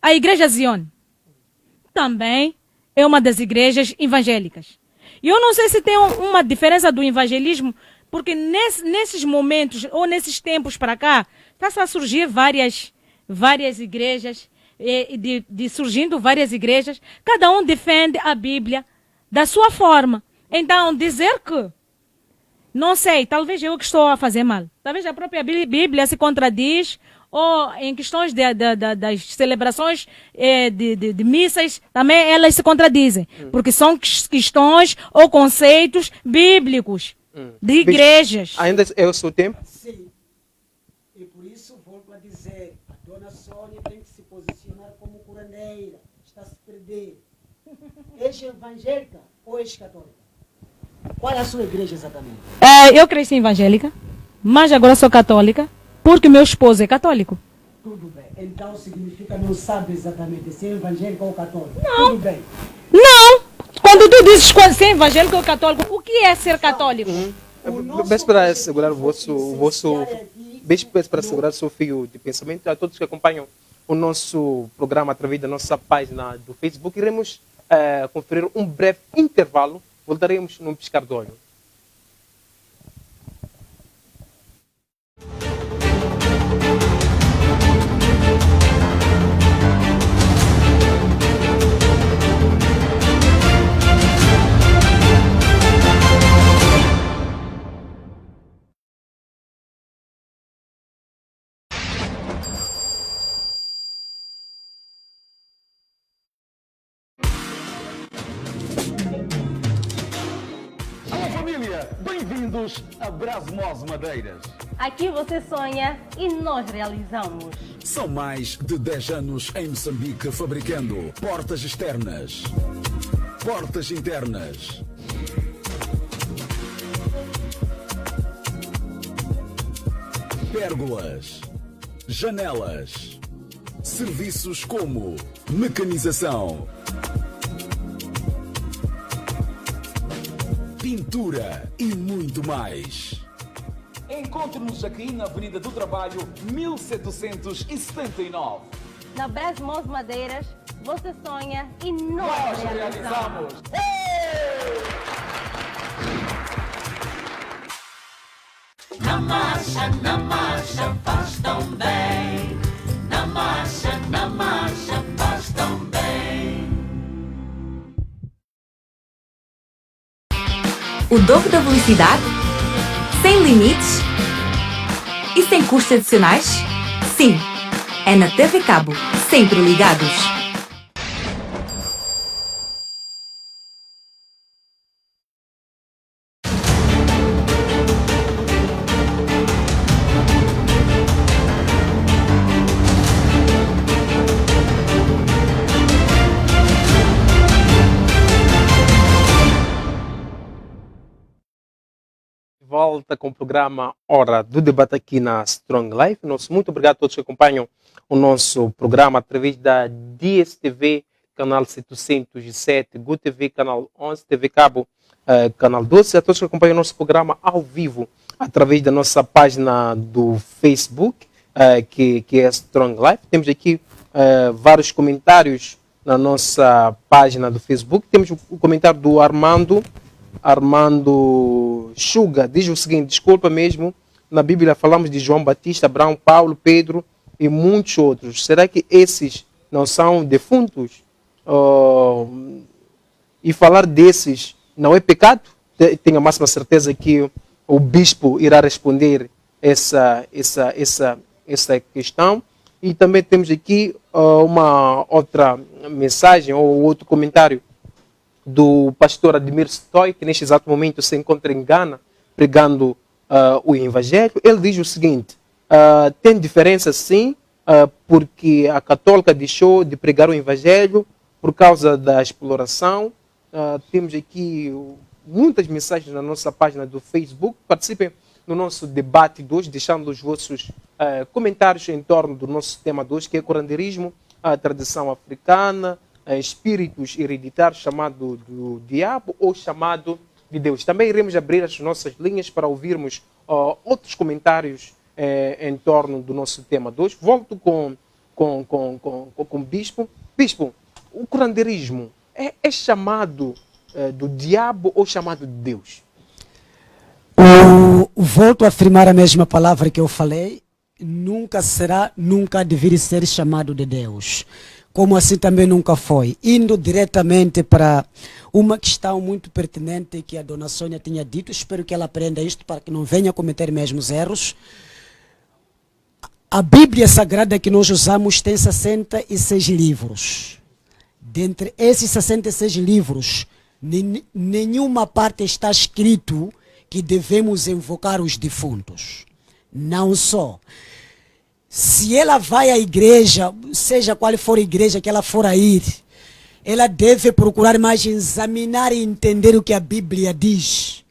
a Igreja Zion. Também é uma das igrejas evangélicas. E eu não sei se tem uma diferença do evangelismo, porque nesses momentos, ou nesses tempos para cá, está a surgir várias igrejas, surgindo várias igrejas, cada um defende a Bíblia da sua forma. Então, dizer que, não sei, talvez eu que estou a fazer mal, talvez a própria Bíblia se contradiz, ou em questões das celebrações de missas, também elas se contradizem, porque são questões ou conceitos bíblicos de igrejas. Ainda é o seu tempo? Sim. E por isso volto a dizer, a dona Sônia tem que se posicionar como curandeira, está a se perder. És evangélica ou és católica? Qual é a sua igreja exatamente? Eu cresci evangélica, mas agora sou católica, porque meu esposo é católico. Tudo bem. Então significa não sabe exatamente se é evangélico ou católico? Não. Tudo bem. Não! Quando tu dizes ser evangélico ou católico, o que é ser católico? Peço para segurar o vosso peço para segurar o seu fio de pensamento a todos que acompanham o nosso programa através da nossa página do Facebook. Iremos conferir um breve intervalo. Voltaremos num piscar de olho. Bem-vindos a Brasmos Madeiras. Aqui você sonha e nós realizamos. São mais de 10 anos em Moçambique fabricando portas externas, portas internas, pérgolas, janelas, serviços como mecanização, pintura e muito mais. Encontre-nos aqui na Avenida do Trabalho, 1779. Na Brasmos Madeiras, você sonha e nós realizamos. Na marcha, faz tão bem. Na marcha, faz tão bem. O dobro da velocidade? Sem limites? E sem custos adicionais? Sim, é na TV Cabo, sempre ligados. volta com o programa Hora do Debate aqui na Strong Life. Muito obrigado a todos que acompanham o nosso programa através da DSTV, canal 707, GoTV, canal 11, TV Cabo, canal 12, a todos que acompanham o nosso programa ao vivo através da nossa página do Facebook, que é Strong Life. Temos aqui vários comentários na nossa página do Facebook. Temos o comentário do Armando Chuga, diz o seguinte: desculpa mesmo, na Bíblia falamos de João Batista, Abraão, Paulo, Pedro e muitos outros. Será que esses não são defuntos? E falar desses não é pecado? Tenho a máxima certeza que o bispo irá responder essa questão. E também temos aqui uma outra mensagem ou outro comentário do pastor Admir Stoy, que neste exato momento se encontra em Gana, pregando o Evangelho. Ele diz o seguinte: tem diferença sim, porque a católica deixou de pregar o Evangelho por causa da exploração. Temos aqui muitas mensagens na nossa página do Facebook. Participem no nosso debate de hoje, deixando os vossos comentários em torno do nosso tema de hoje, que é curanderismo, a tradição africana, espíritos hereditários, chamado do diabo ou chamado de Deus. Também iremos abrir as nossas linhas para ouvirmos outros comentários em torno do nosso tema de hoje. Volto com o Bispo. Bispo, o curandeirismo é chamado do diabo ou chamado de Deus? Volto a afirmar a mesma palavra que eu falei: nunca será, nunca deveria ser chamado de Deus. Como assim também nunca foi. Indo diretamente para uma questão muito pertinente que a dona Sônia tinha dito, espero que ela aprenda isto para que não venha a cometer mesmos erros. A Bíblia Sagrada que nós usamos tem 66 livros. Dentre esses 66 livros, nenhuma parte está escrito que devemos invocar os defuntos. Não só. Se ela vai à igreja, seja qual for a igreja que ela for a ir, ela deve procurar mais examinar e entender o que a Bíblia diz.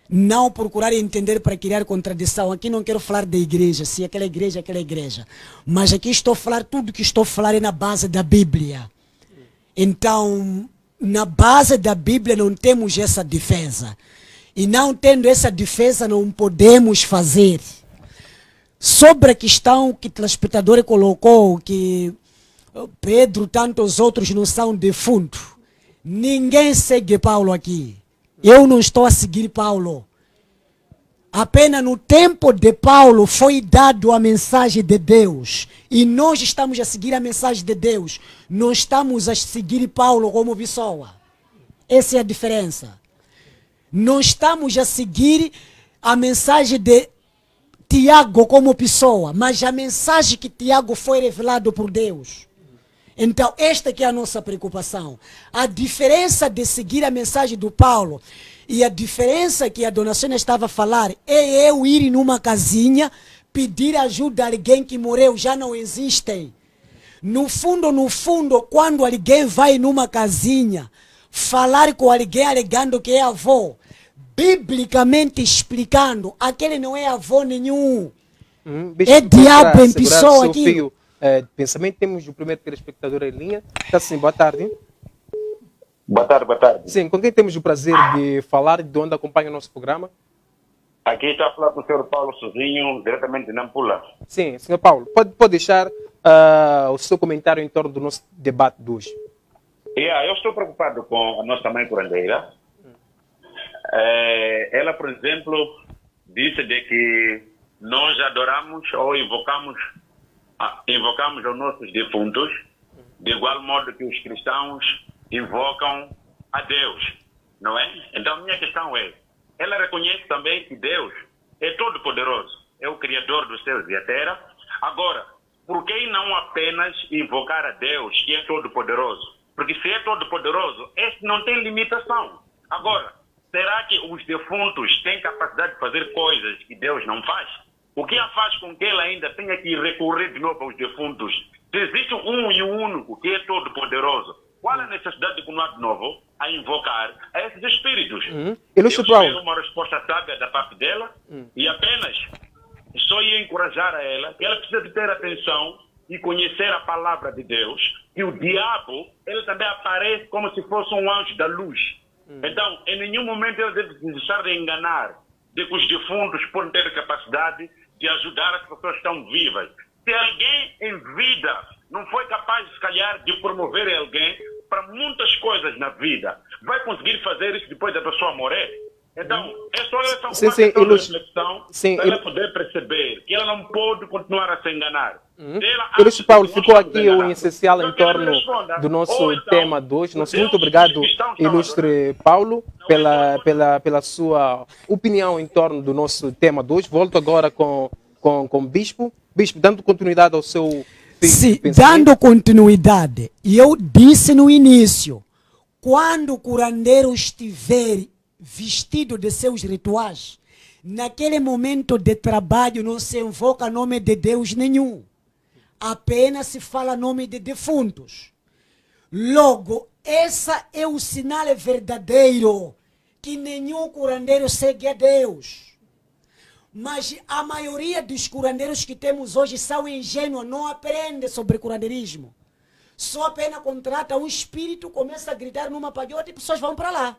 Não procurar entender para criar contradição. Aqui não quero falar da igreja, se aquela igreja, aquela igreja. Mas aqui estou a falar, tudo que estou a falar é na base da Bíblia. Então, na base da Bíblia não temos essa defesa. E não tendo essa defesa não podemos fazer. Sobre a questão que o telespectador colocou, que Pedro e tantos outros não são defuntos. Ninguém segue Paulo aqui. Eu não estou a seguir Paulo. Apenas no tempo de Paulo foi dado a mensagem de Deus. E nós estamos a seguir a mensagem de Deus. Não estamos a seguir Paulo como pessoa. Essa é a diferença. Não estamos a seguir a mensagem de Tiago como pessoa, mas a mensagem que Tiago foi revelado por Deus. Então, esta que é a nossa preocupação. A diferença de seguir a mensagem do Paulo e a diferença que a dona Sônia estava a falar é eu ir numa casinha, pedir ajuda a alguém que morreu, já não existem. No fundo, quando alguém vai numa casinha, falar com alguém alegando que é avô, biblicamente explicando, aquele não é avô nenhum. É diabo em pessoa aqui. Pensamento, temos o primeiro telespectador em linha. Está sim, boa tarde. Boa tarde, boa tarde. Sim, com quem temos o prazer de falar e de onde acompanha o nosso programa? Aqui está a falar com o senhor Paulo Sozinho, diretamente de Nampula. Sim, senhor Paulo, pode deixar o seu comentário em torno do nosso debate de hoje. Eu estou preocupado com a nossa mãe curandeira. Ela, por exemplo, disse de que nós adoramos ou invocamos aos nossos defuntos, de igual modo que os cristãos invocam a Deus, não é? Então, minha questão é, ela reconhece também que Deus é todo-poderoso, é o Criador dos céus e a terra. Agora, por que não apenas invocar a Deus, que é todo-poderoso? Porque se é todo-poderoso, este não tem limitação. Agora, será que os defuntos têm capacidade de fazer coisas que Deus não faz? O que a faz com que ela ainda tenha que recorrer de novo aos defuntos? Se existe um e único que é todo-poderoso, qual a necessidade de continuar de novo a invocar a esses espíritos? Eu Ilustre Paulo. espero uma resposta sábia da parte dela e apenas só ia encorajar a ela que ela precisa de ter atenção e conhecer a palavra de Deus, que o diabo, ele também aparece como se fosse um anjo da luz. Então, em nenhum momento ele deve se deixar de enganar de que os defuntos podem ter capacidade de ajudar as pessoas que estão vivas. Se alguém em vida não foi capaz, se calhar, de promover alguém para muitas coisas na vida, vai conseguir fazer isso depois da pessoa morrer? Então, é só essa uma questão de reflexão para ela poder perceber que ela não pode continuar a se enganar. Ilustre Paulo, ficou aqui o essencial em torno do nosso tema de hoje. Muito obrigado, Ilustre Paulo, pela sua opinião em torno do nosso tema de hoje. Volto agora com o Bispo. Bispo, dando continuidade ao seu Sim, dando continuidade. E eu disse no início, quando o curandeiro estiver vestido de seus rituais, naquele momento de trabalho não se invoca nome de Deus nenhum. Apenas se fala nome de defuntos. Logo, esse é o sinal verdadeiro que nenhum curandeiro segue a Deus. Mas a maioria dos curandeiros que temos hoje são ingênuos, não aprendem sobre curandeirismo. Só apenas contrata um espírito, começa a gritar numa palhota e pessoas vão para lá.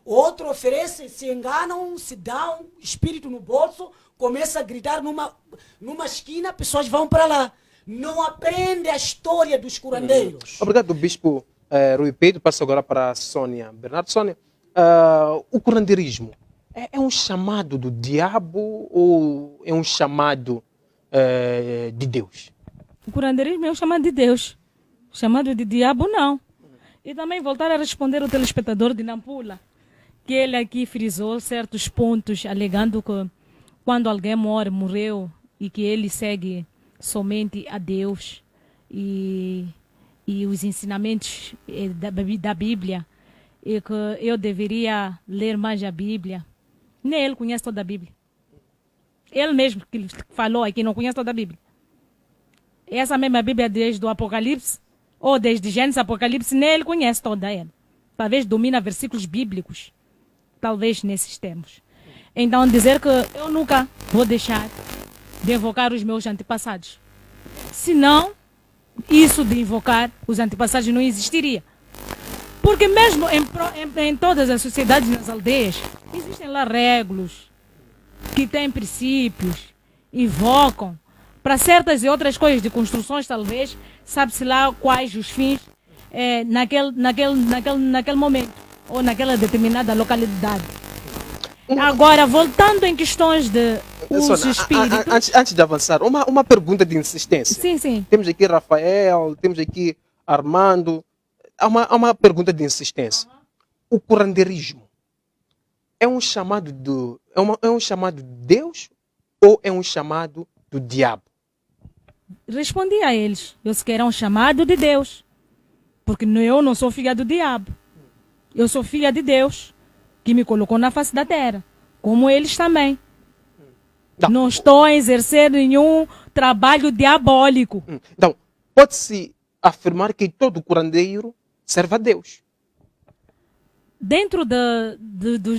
Outro oferece, se enganam, se dá um espírito no bolso, começa a gritar numa esquina, pessoas vão para lá. Não aprende a história dos curandeiros. Obrigado, Bispo Rui Pedro. Passo agora para a Sônia Bernardo. Sônia, o curandeirismo é um chamado do diabo ou é um chamado de Deus? O curandeirismo é um chamado de Deus. Chamado de diabo, não. E também voltar a responder ao telespectador de Nampula, que ele aqui frisou certos pontos, alegando que quando alguém morreu, e que ele segue somente a Deus e os ensinamentos da Bíblia, e que eu deveria ler mais a Bíblia. Nem ele conhece toda a Bíblia. Ele mesmo que falou aqui não conhece toda a Bíblia. Essa mesma Bíblia desde o Apocalipse, ou desde Gênesis Apocalipse, nem ele conhece toda ela. Talvez domina versículos bíblicos. Talvez nesses termos. Então dizer que eu nunca vou deixar de invocar os meus antepassados. Senão, isso de invocar os antepassados não existiria. Porque mesmo em todas as sociedades, nas aldeias, existem lá regras que têm princípios, invocam para certas e outras coisas de construções, talvez, sabe-se lá quais os fins naquele momento ou naquela determinada localidade. Agora, voltando em questões de os espíritos... Antes de avançar, uma pergunta de insistência. Sim, sim. Temos aqui Rafael, temos aqui Armando. Há uma pergunta de insistência. O curandeirismo é um chamado é um chamado de Deus ou é um chamado do diabo? Respondi a eles. Eu sequer era um chamado de Deus. Porque eu não sou filha do diabo. Eu sou filha de Deus, que me colocou na face da terra. Como eles também. Não estou a exercer nenhum trabalho diabólico. Então, pode-se afirmar que todo curandeiro serve a Deus.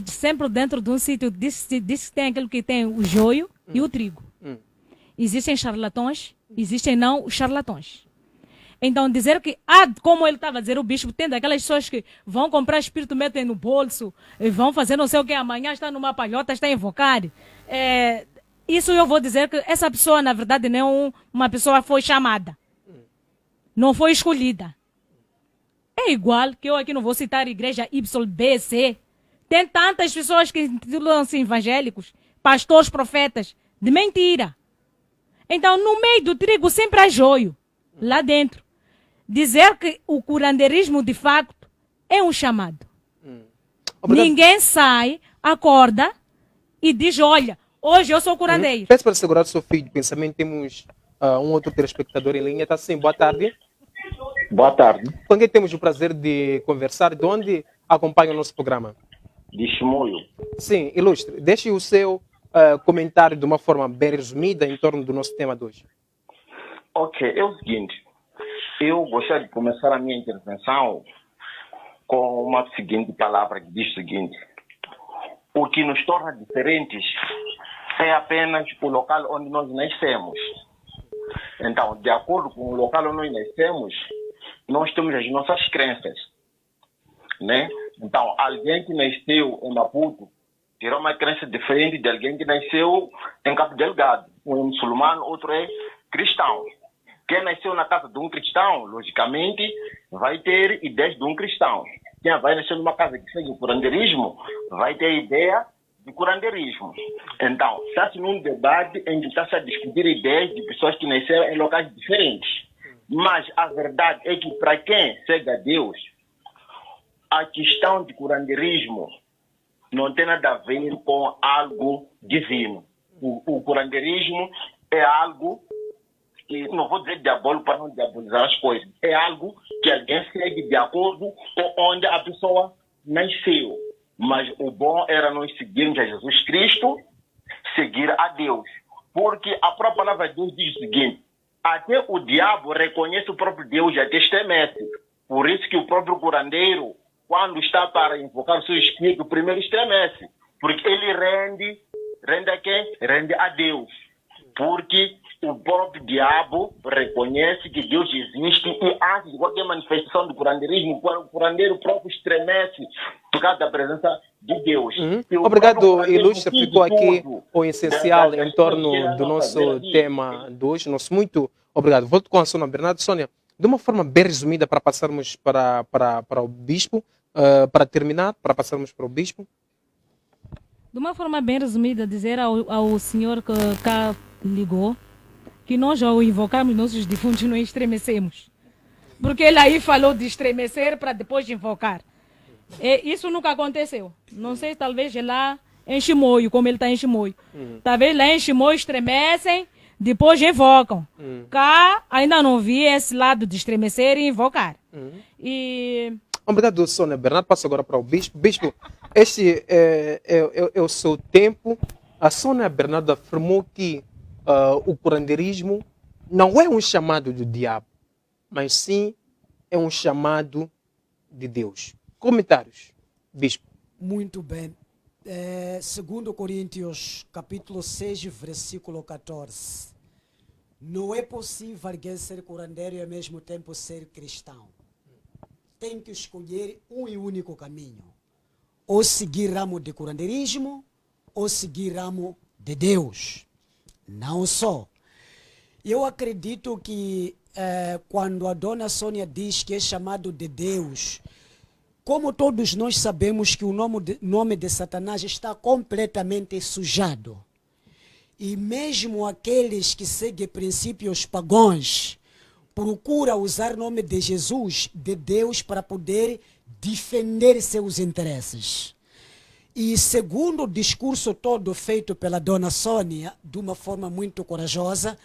Sempre dentro de um sítio, diz que tem aquilo que tem o joio e o trigo. Existem charlatões, existem não os charlatões. Então dizer que, como ele estava a dizer, o bispo, tem daquelas pessoas que vão comprar espírito, metem no bolso, e vão fazer não sei o que, amanhã está numa palhota, está a invocar. Isso eu vou dizer que essa pessoa, na verdade, não é uma pessoa que foi chamada. Não foi escolhida. É igual que eu aqui não vou citar a igreja YBC. Tem tantas pessoas que intitulam-se evangélicos, pastores, profetas, de mentira. Então, no meio do trigo sempre há joio, lá dentro. Dizer que o curandeirismo, de facto, é um chamado. Ninguém sai, acorda e diz, olha, hoje eu sou curandeiro. Peço para segurar o seu filho de pensamento. Temos um outro telespectador em linha. Está sim, boa tarde. Boa tarde. Com quem temos o prazer de conversar? De onde acompanha o nosso programa? De Chimoio. Sim, ilustre. Deixe o seu comentário de uma forma bem resumida em torno do nosso tema de hoje. Ok, é o seguinte. Eu gostaria de começar a minha intervenção com uma seguinte palavra que diz o seguinte: o que nos torna diferentes é apenas o local onde nós nascemos. Então, de acordo com o local onde nós nascemos, nós temos as nossas crenças, né? Então, alguém que nasceu em Maputo terá uma crença diferente de alguém que nasceu em Cabo Delgado. Um é muçulmano, outro é cristão. Quem nasceu na casa de um cristão, logicamente, vai ter ideias de um cristão. Quem vai nascer numa casa que seja o curandeirismo, vai ter ideia de curandeirismo. Então, está-se num debate em que está-se a discutir ideias de pessoas que nasceram em locais diferentes. Mas a verdade é que, para quem segue a Deus, a questão de curandeirismo não tem nada a ver com algo divino. O curandeirismo é algo que, não vou dizer diabólico para não diabolizar as coisas, é algo que alguém segue de acordo com onde a pessoa nasceu. Mas o bom era nós seguirmos a Jesus Cristo, seguir a Deus. Porque a própria palavra de Deus diz o seguinte: até o diabo reconhece o próprio Deus e até estremece. Por isso que o próprio curandeiro, quando está para invocar o seu espírito, primeiro estremece. Porque ele rende a quem? Rende a Deus. Porque o próprio diabo reconhece que Deus existe e antes de qualquer manifestação do curandeirismo, o curandeiro próprio estremece por causa da presença de Deus. Obrigado, Ilustre. Ficou aqui o essencial em torno do nosso tema de hoje. Muito obrigado. Volto com a Sônia Bernardo. Sônia, de uma forma bem resumida para passarmos para o Bispo, para terminar, para passarmos para o Bispo. De uma forma bem resumida, dizer ao senhor que cá ligou que nós, ao invocarmos nossos defuntos, não estremecemos. Porque ele aí falou de estremecer para depois invocar. E isso nunca aconteceu. Não sei, talvez lá em Chimoio, como ele está em Chimoio. Talvez lá em Chimoio estremecem, depois invocam. Cá ainda não vi esse lado de estremecer e invocar. Obrigado, Sônia Bernardo. Passo agora para o Bispo. Bispo, este é o seu tempo. A Sônia Bernardo afirmou que o curandeirismo não é um chamado do diabo, mas sim é um chamado de Deus. Comentários, Bispo. Muito bem. Segundo Coríntios, capítulo 6, versículo 14. Não é possível alguém ser curandeiro e ao mesmo tempo ser cristão. Tem que escolher um e único caminho. Ou seguir ramo de curandeirismo, ou seguir ramo de Deus. Não só. Eu acredito que quando a dona Sônia diz que é chamado de Deus, como todos nós sabemos que o nome de Satanás está completamente sujado. E mesmo aqueles que seguem princípios pagãos procuram usar o nome de Jesus, de Deus, para poder defender seus interesses. E segundo o discurso todo feito pela dona Sônia, de uma forma muito corajosa,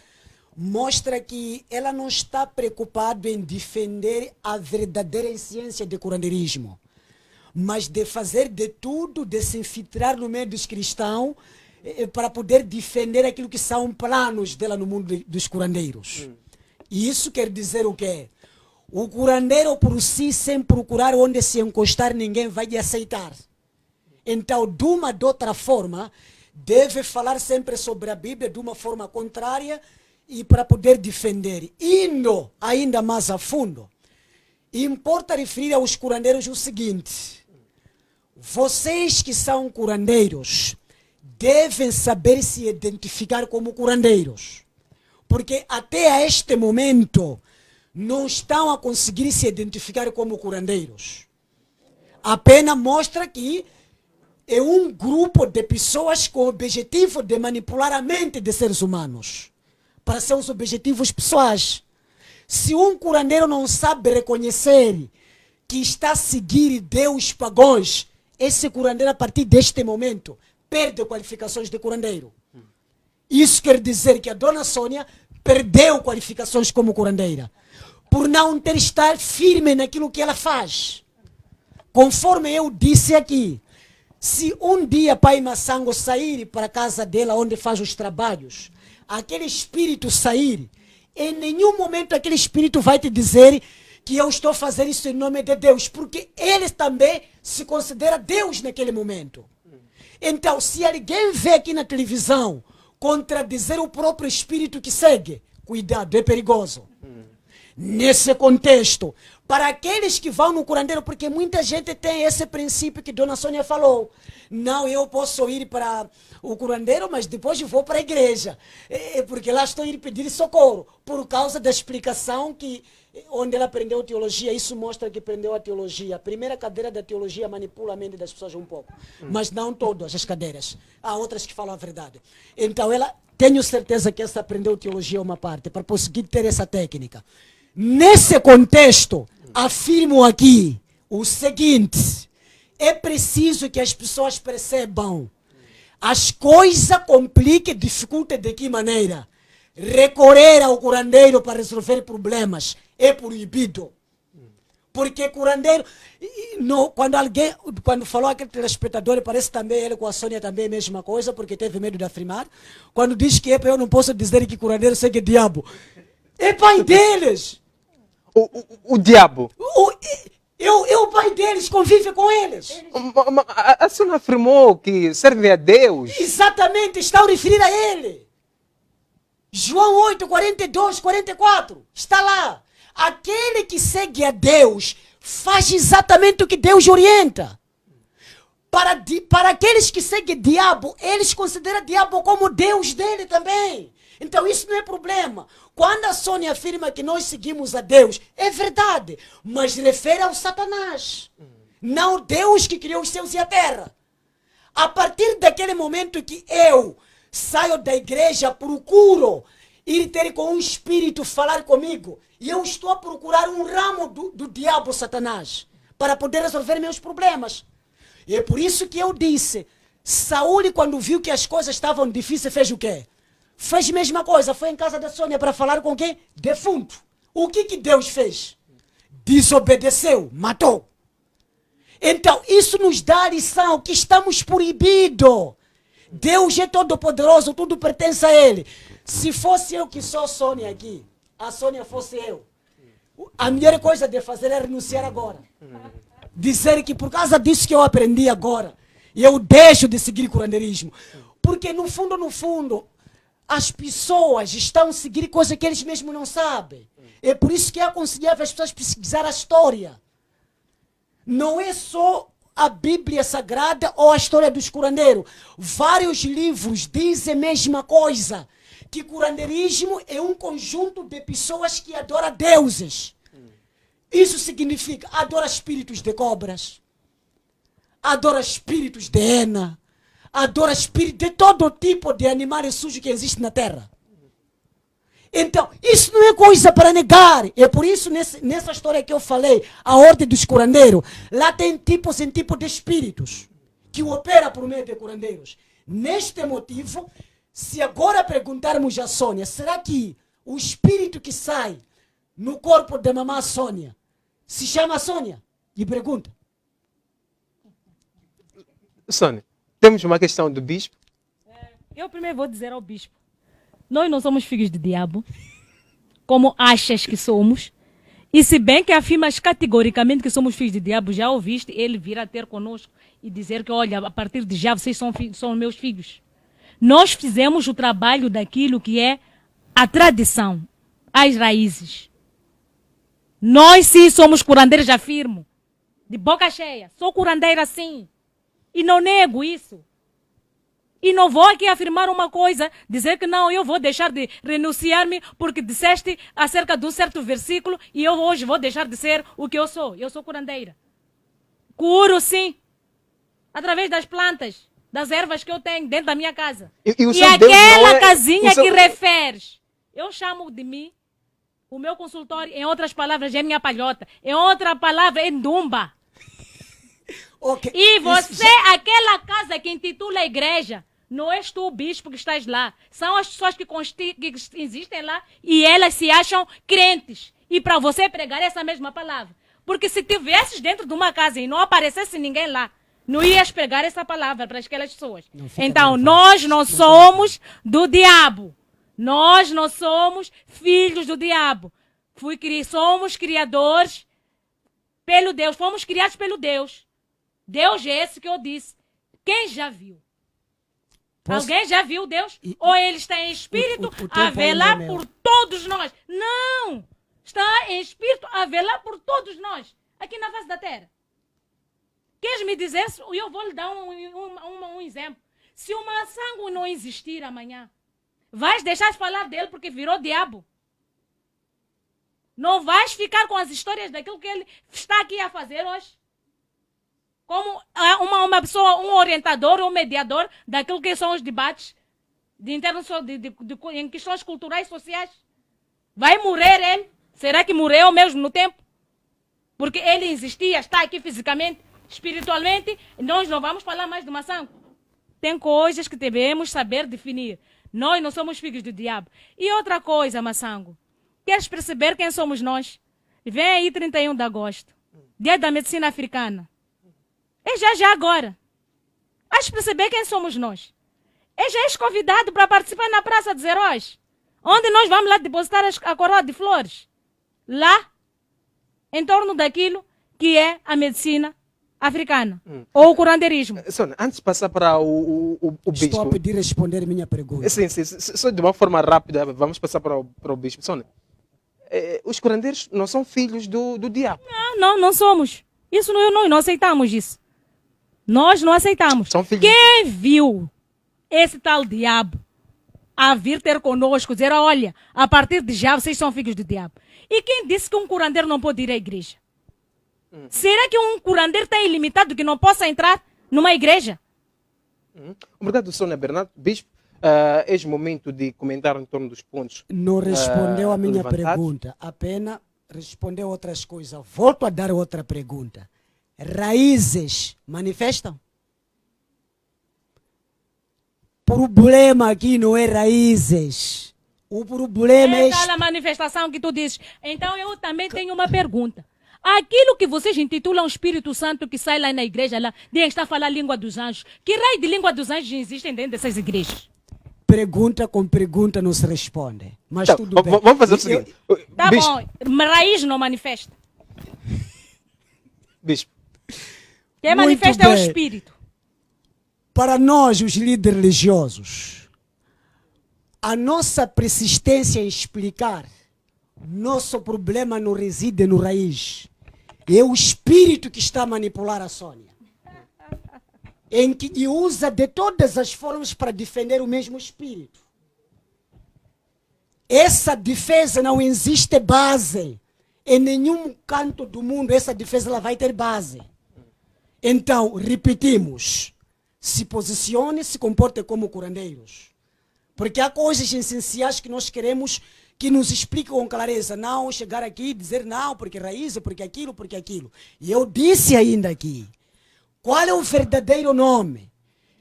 mostra que ela não está preocupada em defender a verdadeira essência do curandeirismo, mas de fazer de tudo, de se infiltrar no meio dos cristãos, para poder defender aquilo que são planos dela no mundo dos curandeiros. E isso quer dizer o quê? O curandeiro por si, sem procurar onde se encostar, ninguém vai lhe aceitar. Então, de uma ou de outra forma, deve falar sempre sobre a Bíblia de uma forma contrária e para poder defender. Indo ainda mais a fundo, importa referir aos curandeiros o seguinte: vocês que são curandeiros devem saber se identificar como curandeiros. Porque até a este momento não estão a conseguir se identificar como curandeiros. Apenas mostra que é um grupo de pessoas com o objetivo de manipular a mente de seres humanos para seus objetivos pessoais. Se um curandeiro não sabe reconhecer que está a seguir Deus pagãos, esse curandeiro, a partir deste momento, perde qualificações de curandeiro. Isso quer dizer que a dona Sônia perdeu qualificações como curandeira, por não ter estar firme naquilo que ela faz. Conforme eu disse aqui, se um dia Pai Massango sair para a casa dela onde faz os trabalhos, aquele espírito sair em nenhum momento aquele espírito vai te dizer que eu estou fazendo isso em nome de Deus, porque ele também se considera Deus naquele momento. Então, se alguém vê aqui na televisão contradizer o próprio espírito que segue, cuidado, é perigoso. Nesse contexto, para aqueles que vão no curandeiro, porque muita gente tem esse princípio que Dona Sônia falou. Não, eu posso ir para o curandeiro, mas depois eu vou para a igreja. Porque lá estou a ir pedir socorro. Por causa da explicação que, onde ela aprendeu teologia, isso mostra que aprendeu a teologia. A primeira cadeira da teologia manipula a mente das pessoas um pouco. Mas não todas as cadeiras. Há outras que falam a verdade. Então, tenho certeza que essa aprendeu teologia uma parte, para conseguir ter essa técnica. Nesse contexto, afirmo aqui o seguinte: é preciso que as pessoas percebam. As coisas complicam e dificultam de que maneira? Recorrer ao curandeiro para resolver problemas é proibido. Porque curandeiro, quando falou aquele telespectador, parece também ele com a Sônia também a mesma coisa, porque teve medo de afirmar. Quando diz que eu não posso dizer que curandeiro segue diabo. É pai deles. O diabo. O pai deles convive com eles. A senhora afirmou que serve a Deus. Exatamente, está a referir a ele. João 8, 42, 44. Está lá. Aquele que segue a Deus faz exatamente o que Deus orienta. Para aqueles que seguem diabo, eles consideram diabo como Deus dele também. Então isso não é problema. Quando a Sônia afirma que nós seguimos a Deus, é verdade, mas refere ao Satanás, não ao Deus que criou os céus e a terra. A partir daquele momento que eu saio da igreja, procuro ir ter com um espírito falar comigo, e eu estou a procurar um ramo do diabo Satanás, para poder resolver meus problemas. E é por isso que eu disse, Saúl, quando viu que as coisas estavam difíceis, fez o quê? Fez a mesma coisa, foi em casa da Sônia para falar com quem? Defunto. O que Deus fez? Desobedeceu, matou. Então, isso nos dá a lição que estamos proibidos. Deus é todo poderoso, tudo pertence a Ele. Se fosse eu que sou Sônia aqui, a Sônia fosse eu, a melhor coisa de fazer é renunciar agora. Dizer que por causa disso que eu aprendi agora, eu deixo de seguir curandeirismo. Porque no fundo, as pessoas estão a seguir coisas que eles mesmos não sabem. É por isso que é aconselhável as pessoas pesquisar a história. Não é só a Bíblia Sagrada ou a história dos curandeiros. Vários livros dizem a mesma coisa. Que curandeirismo é um conjunto de pessoas que adoram deuses. Isso significa adora espíritos de cobras, adora espíritos de hiena, adora espírito de todo tipo de animais sujos que existem na terra. Então, isso não é coisa para negar. É por isso, nessa história que eu falei, a ordem dos curandeiros, lá tem tipos em tipo de espíritos que opera por meio de curandeiros. Neste motivo, se agora perguntarmos a Sônia, será que o espírito que sai no corpo da mamã Sônia se chama Sônia? E pergunta. Sônia, temos uma questão do bispo. Eu primeiro vou dizer ao bispo, nós não somos filhos de diabo, como achas que somos. E se bem que afirmas categoricamente que somos filhos de diabo, já ouviste ele vir a ter conosco e dizer que, olha, a partir de já vocês são meus filhos. Nós fizemos o trabalho daquilo que é a tradição, as raízes. Nós sim somos curandeiros, afirmo. De boca cheia. Sou curandeira sim. E não nego isso. E não vou aqui afirmar uma coisa, dizer que não, eu vou deixar de renunciar-me porque disseste acerca de um certo versículo e eu hoje vou deixar de ser o que eu sou. Eu sou curandeira. Curo sim. Através das plantas, das ervas que eu tenho dentro da minha casa. E aquela casinha que referes, eu chamo de mim, o meu consultório, em outras palavras, é minha palhota. Em outra palavra, é ndumba. Okay. E você, aquela casa que intitula a igreja, não és tu o bispo que estás lá. São as pessoas que existem lá e elas se acham crentes. E para você pregar essa mesma palavra. Porque se tivesses dentro de uma casa e não aparecesse ninguém lá, não ias pregar essa palavra para aquelas pessoas. Então, nós não somos do diabo. Nós não somos filhos do diabo. Somos criadores pelo Deus. Fomos criados pelo Deus. Deus é esse que eu disse. Quem já viu? Alguém já viu Deus? Ou ele está em espírito a velar por todos nós? Não! Está em espírito a velar por todos nós. Aqui na face da terra. Queres me dizer? Eu vou lhe dar um exemplo. Se o Massango não existir amanhã, vais deixar de falar dele porque virou diabo? Não vais ficar com as histórias daquilo que ele está aqui a fazer hoje? Como uma pessoa, um orientador, um mediador daquilo que são os debates em questões culturais e sociais. Vai morrer ele? Será que morreu mesmo no tempo? Porque ele existia, está aqui fisicamente, espiritualmente. Nós não vamos falar mais do Massango. Tem coisas que devemos saber definir. Nós não somos filhos do diabo. E outra coisa, Massango. Queres perceber quem somos nós? Vem aí 31 de agosto. Dia da Medicina Africana. É já agora. Vais perceber quem somos nós. Já és convidado para participar na Praça dos Heróis. Onde nós vamos lá depositar a coroa de flores. Lá, em torno daquilo que é a medicina africana. Ou o curandeirismo. Sônia, antes de passar para o bispo... Estou a pedir responder minha pergunta. Sim, só de uma forma rápida, vamos passar para o bispo. Sônia, os curandeiros não são filhos do diabo. Não somos. Isso nós não aceitamos isso. Nós não aceitamos. Quem viu esse tal diabo a vir ter conosco, dizer, olha, a partir de já vocês são filhos do diabo. E quem disse que um curandeiro não pode ir à igreja? Será que um curandeiro está ilimitado que não possa entrar numa igreja? Obrigado, Sônia Bernardo. Bispo, é momento de comentar em torno dos pontos. Não respondeu a minha pergunta, apenas respondeu outras coisas. Volto a dar outra pergunta. Raízes manifestam? Problema aqui não é raízes. O problema é... aquela manifestação que tu dizes. Então eu também tenho uma pergunta. Aquilo que vocês intitulam Espírito Santo que sai lá na igreja, lá, de está a falar a língua dos anjos. Que raio de língua dos anjos existem dentro dessas igrejas? Pergunta com pergunta não se responde. Mas então, tudo bem. Vamos fazer o seguinte. Tá bom, raiz não manifesta. Bispo. Quem manifesta é o Espírito. Para nós, os líderes religiosos, a nossa persistência em explicar, nosso problema não reside no raiz. É o Espírito que está a manipular a Sônia. Em que usa de todas as formas para defender o mesmo Espírito. Essa defesa não existe base. Em nenhum canto do mundo essa defesa ela vai ter base. Então, repetimos, se posicione, se comporte como curandeiros. Porque há coisas essenciais que nós queremos que nos expliquem com clareza. Não chegar aqui e dizer não, porque raiz, porque aquilo, porque aquilo. E eu disse ainda aqui, qual é o verdadeiro nome?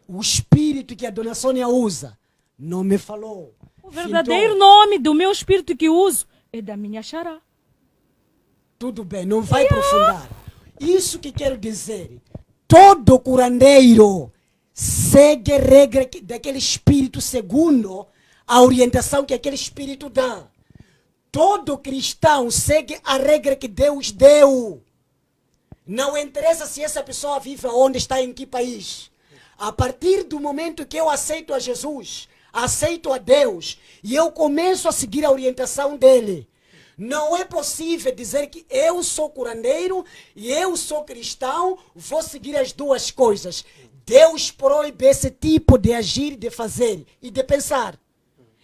O espírito que a dona Sônia usa não me falou. O verdadeiro nome do meu espírito que uso é da minha xará. Tudo bem, não vai aprofundar. Isso que quero dizer. Todo curandeiro segue a regra daquele espírito segundo a orientação que aquele espírito dá. Todo cristão segue a regra que Deus deu. Não interessa se essa pessoa vive onde está, em que país. A partir do momento que eu aceito a Jesus, aceito a Deus, e eu começo a seguir a orientação dele, não é possível dizer que eu sou curandeiro e eu sou cristão, vou seguir as duas coisas. Deus proíbe esse tipo de agir, de fazer e de pensar.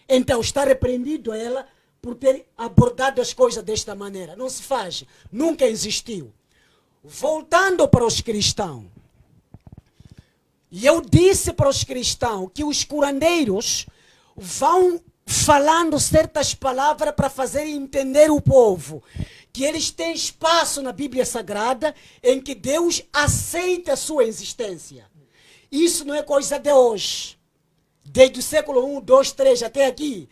Então está repreendido ela por ter abordado as coisas desta maneira. Não se faz, nunca existiu. Voltando para os cristãos, e eu disse para os cristãos que os curandeiros vão falando certas palavras para fazer entender o povo que eles têm espaço na Bíblia Sagrada em que Deus aceita a sua existência. Isso não é coisa de hoje. Desde o século 1, 2, 3 até aqui,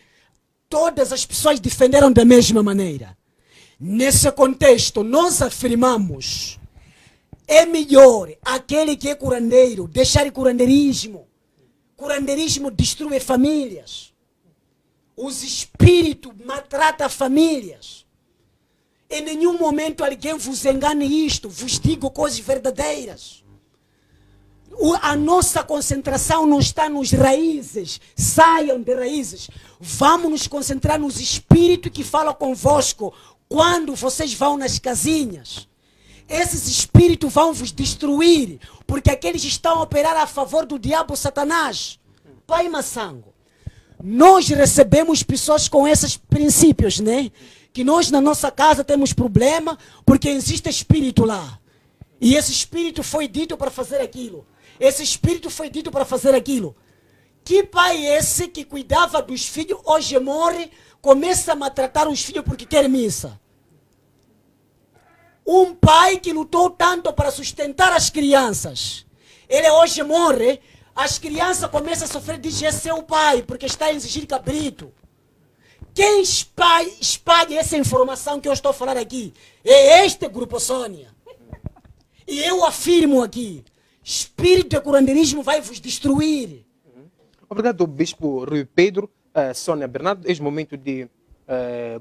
todas as pessoas defenderam da mesma maneira. Nesse contexto, nós afirmamos: é melhor aquele que é curandeiro deixar o curandeirismo. Curandeirismo destrói famílias. Os espíritos maltratam famílias. Em nenhum momento alguém vos engane isto. Vos digo coisas verdadeiras. A nossa concentração não está nos raízes. Saiam de raízes. Vamos nos concentrar nos espíritos que falam convosco quando vocês vão nas casinhas. Esses espíritos vão vos destruir, porque aqueles estão a operar a favor do diabo Satanás. Pai Massango, nós recebemos pessoas com esses princípios, né? Que nós na nossa casa temos problema porque existe espírito lá. E esse espírito foi dito para fazer aquilo. Esse espírito foi dito para fazer aquilo. Que pai é esse que cuidava dos filhos, hoje morre, começa a maltratar os filhos porque quer missa? Um pai que lutou tanto para sustentar as crianças, ele hoje morre, as crianças começam a sofrer, diz, esse é o pai, porque está a exigir cabrito. Quem espalha essa informação que eu estou falando aqui? É este grupo Sônia. E eu afirmo aqui, espírito de curanderismo vai vos destruir. Obrigado, Bispo Rui Pedro. Sônia Bernardo, é o momento de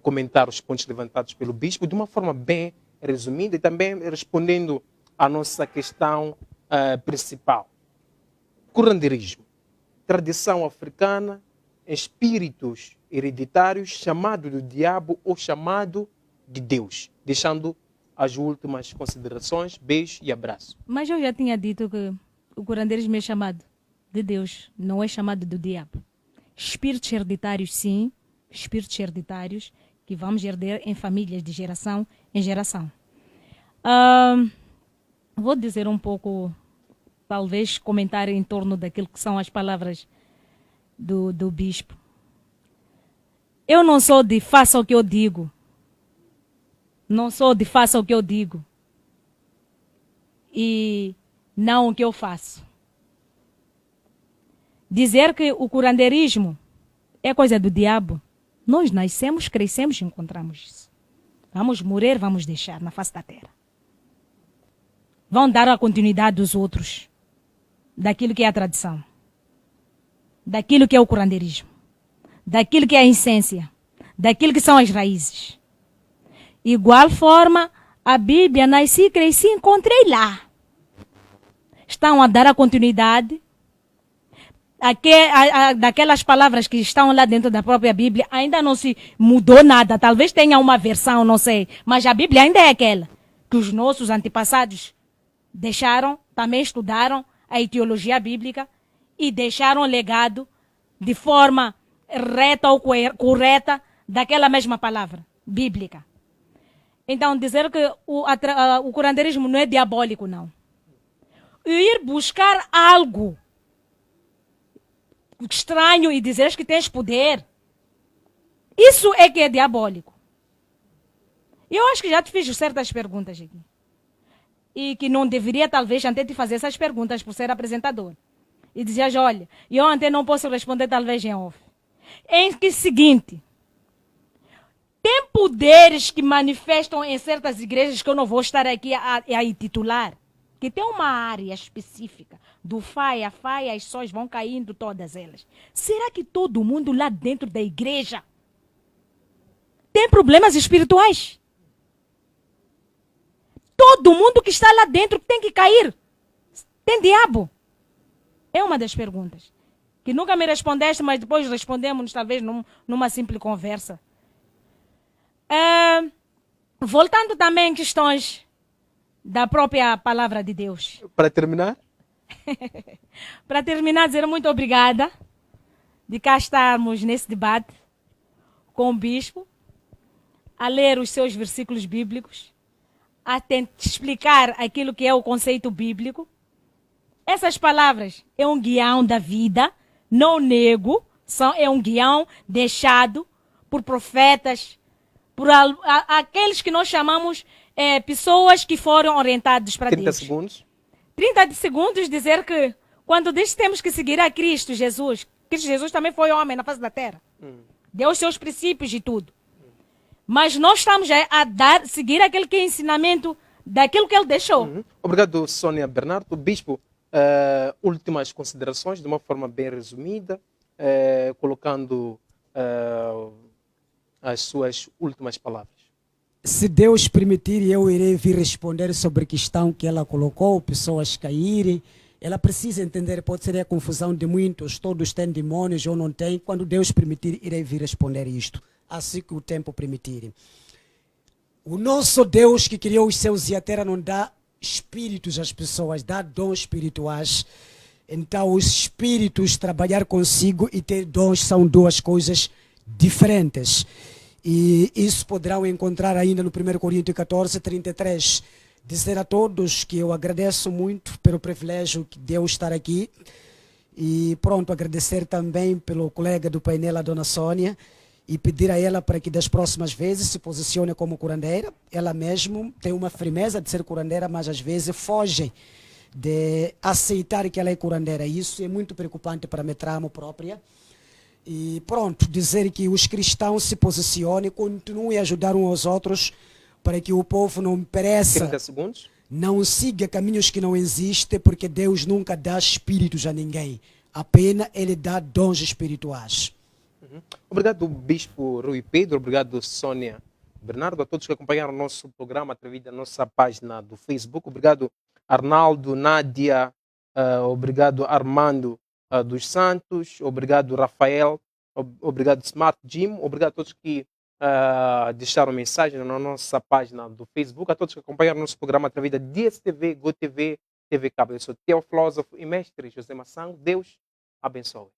comentar os pontos levantados pelo Bispo de uma forma bem resumida e também respondendo à nossa questão principal. Curanderismo, tradição africana, espíritos hereditários, chamado do diabo ou chamado de Deus. Deixando as últimas considerações, beijo e abraço. Mas eu já tinha dito que o curanderismo é chamado de Deus, não é chamado do diabo. Espíritos hereditários, sim, espíritos hereditários que vamos herder em famílias de geração em geração. Vou dizer um pouco, talvez comentar em torno daquilo que são as palavras do bispo. Eu não sou de faça o que eu digo. Não sou de faça o que eu digo. E não o que eu faço. Dizer que o curanderismo é coisa do diabo. Nós nascemos, crescemos e encontramos isso. Vamos morrer, vamos deixar na face da terra. Vão dar a continuidade dos outros. Daquilo que é a tradição. Daquilo que é o curanderismo. Daquilo que é a essência. Daquilo que são as raízes. Igual forma, a Bíblia, nasci, cresci, encontrei lá. Estão a dar a continuidade daquelas palavras que estão lá dentro da própria Bíblia. Ainda não se mudou nada. Talvez tenha uma versão, não sei. Mas a Bíblia ainda é aquela que os nossos antepassados deixaram, também estudaram a etiologia bíblica e deixaram legado de forma reta ou correta daquela mesma palavra bíblica. Então, dizer que o curanderismo não é diabólico, não. Ir buscar algo estranho e dizer que tens poder, isso é que é diabólico. Eu acho que já te fiz certas perguntas aqui. E que não deveria, talvez, até te fazer essas perguntas por ser apresentador. E dizias, olha, eu até não posso responder, talvez, em off. Em que seguinte, tem poderes que manifestam em certas igrejas que eu não vou estar aqui a titular, que tem uma área específica do faia, as sóis vão caindo todas elas. Será que todo mundo lá dentro da igreja tem problemas espirituais? Todo mundo que está lá dentro tem que cair. Tem diabo? É uma das perguntas. Que nunca me respondeste, mas depois respondemos, talvez, numa simples conversa. Voltando também em questões da própria palavra de Deus. Para terminar? Para terminar, dizer muito obrigada de cá estarmos nesse debate com o bispo, a ler os seus versículos bíblicos, a tentar explicar aquilo que é o conceito bíblico. Essas palavras é um guião da vida, não nego, é um guião deixado por profetas, por aqueles que nós chamamos pessoas que foram orientados para Deus. 30 segundos. 30 segundos dizer que quando diz que temos que seguir a Cristo Jesus também foi homem na face da terra. Deu os seus princípios e tudo. Mas nós estamos a seguir aquele que é ensinamento daquilo que ele deixou. Obrigado, Sônia Bernardo. Bispo, últimas considerações de uma forma bem resumida, colocando as suas últimas palavras. Se Deus permitir, eu irei vir responder sobre a questão que ela colocou, pessoas caírem. Ela precisa entender, pode ser a confusão de muitos, todos têm demônios ou não têm. Quando Deus permitir, irei vir responder isto, assim que o tempo permitir. O nosso Deus que criou os céus e a terra não dá espíritos às pessoas, dá dons espirituais. Então, os espíritos, trabalhar consigo e ter dons são duas coisas diferentes. E isso poderão encontrar ainda no 1 Coríntios 14, 33. Dizer a todos que eu agradeço muito pelo privilégio que deu estar aqui. E pronto, agradecer também pelo colega do painel, a dona Sônia, e pedir a ela para que das próximas vezes se posicione como curandeira. Ela mesmo tem uma firmeza de ser curandeira, mas às vezes foge de aceitar que ela é curandeira. Isso é muito preocupante para a minha trama própria. E pronto, dizer que os cristãos se posicionem, continuem a ajudar uns aos outros para que o povo não pereça. 30 segundos. Não siga caminhos que não existem, porque Deus nunca dá espíritos a ninguém. Apenas Ele dá dons espirituais. Obrigado, Bispo Rui Pedro. Obrigado, Sônia Bernardo. A todos que acompanharam o nosso programa através da nossa página do Facebook. Obrigado, Arnaldo, Nádia. Obrigado, Armando dos Santos. Obrigado, Rafael. Obrigado, Smart Jim. Obrigado a todos que deixaram mensagem na nossa página do Facebook. A todos que acompanharam o nosso programa através da DSTV, GoTV, TV Cabo. Eu sou Teo Filósofo e Mestre José Massango. Deus abençoe.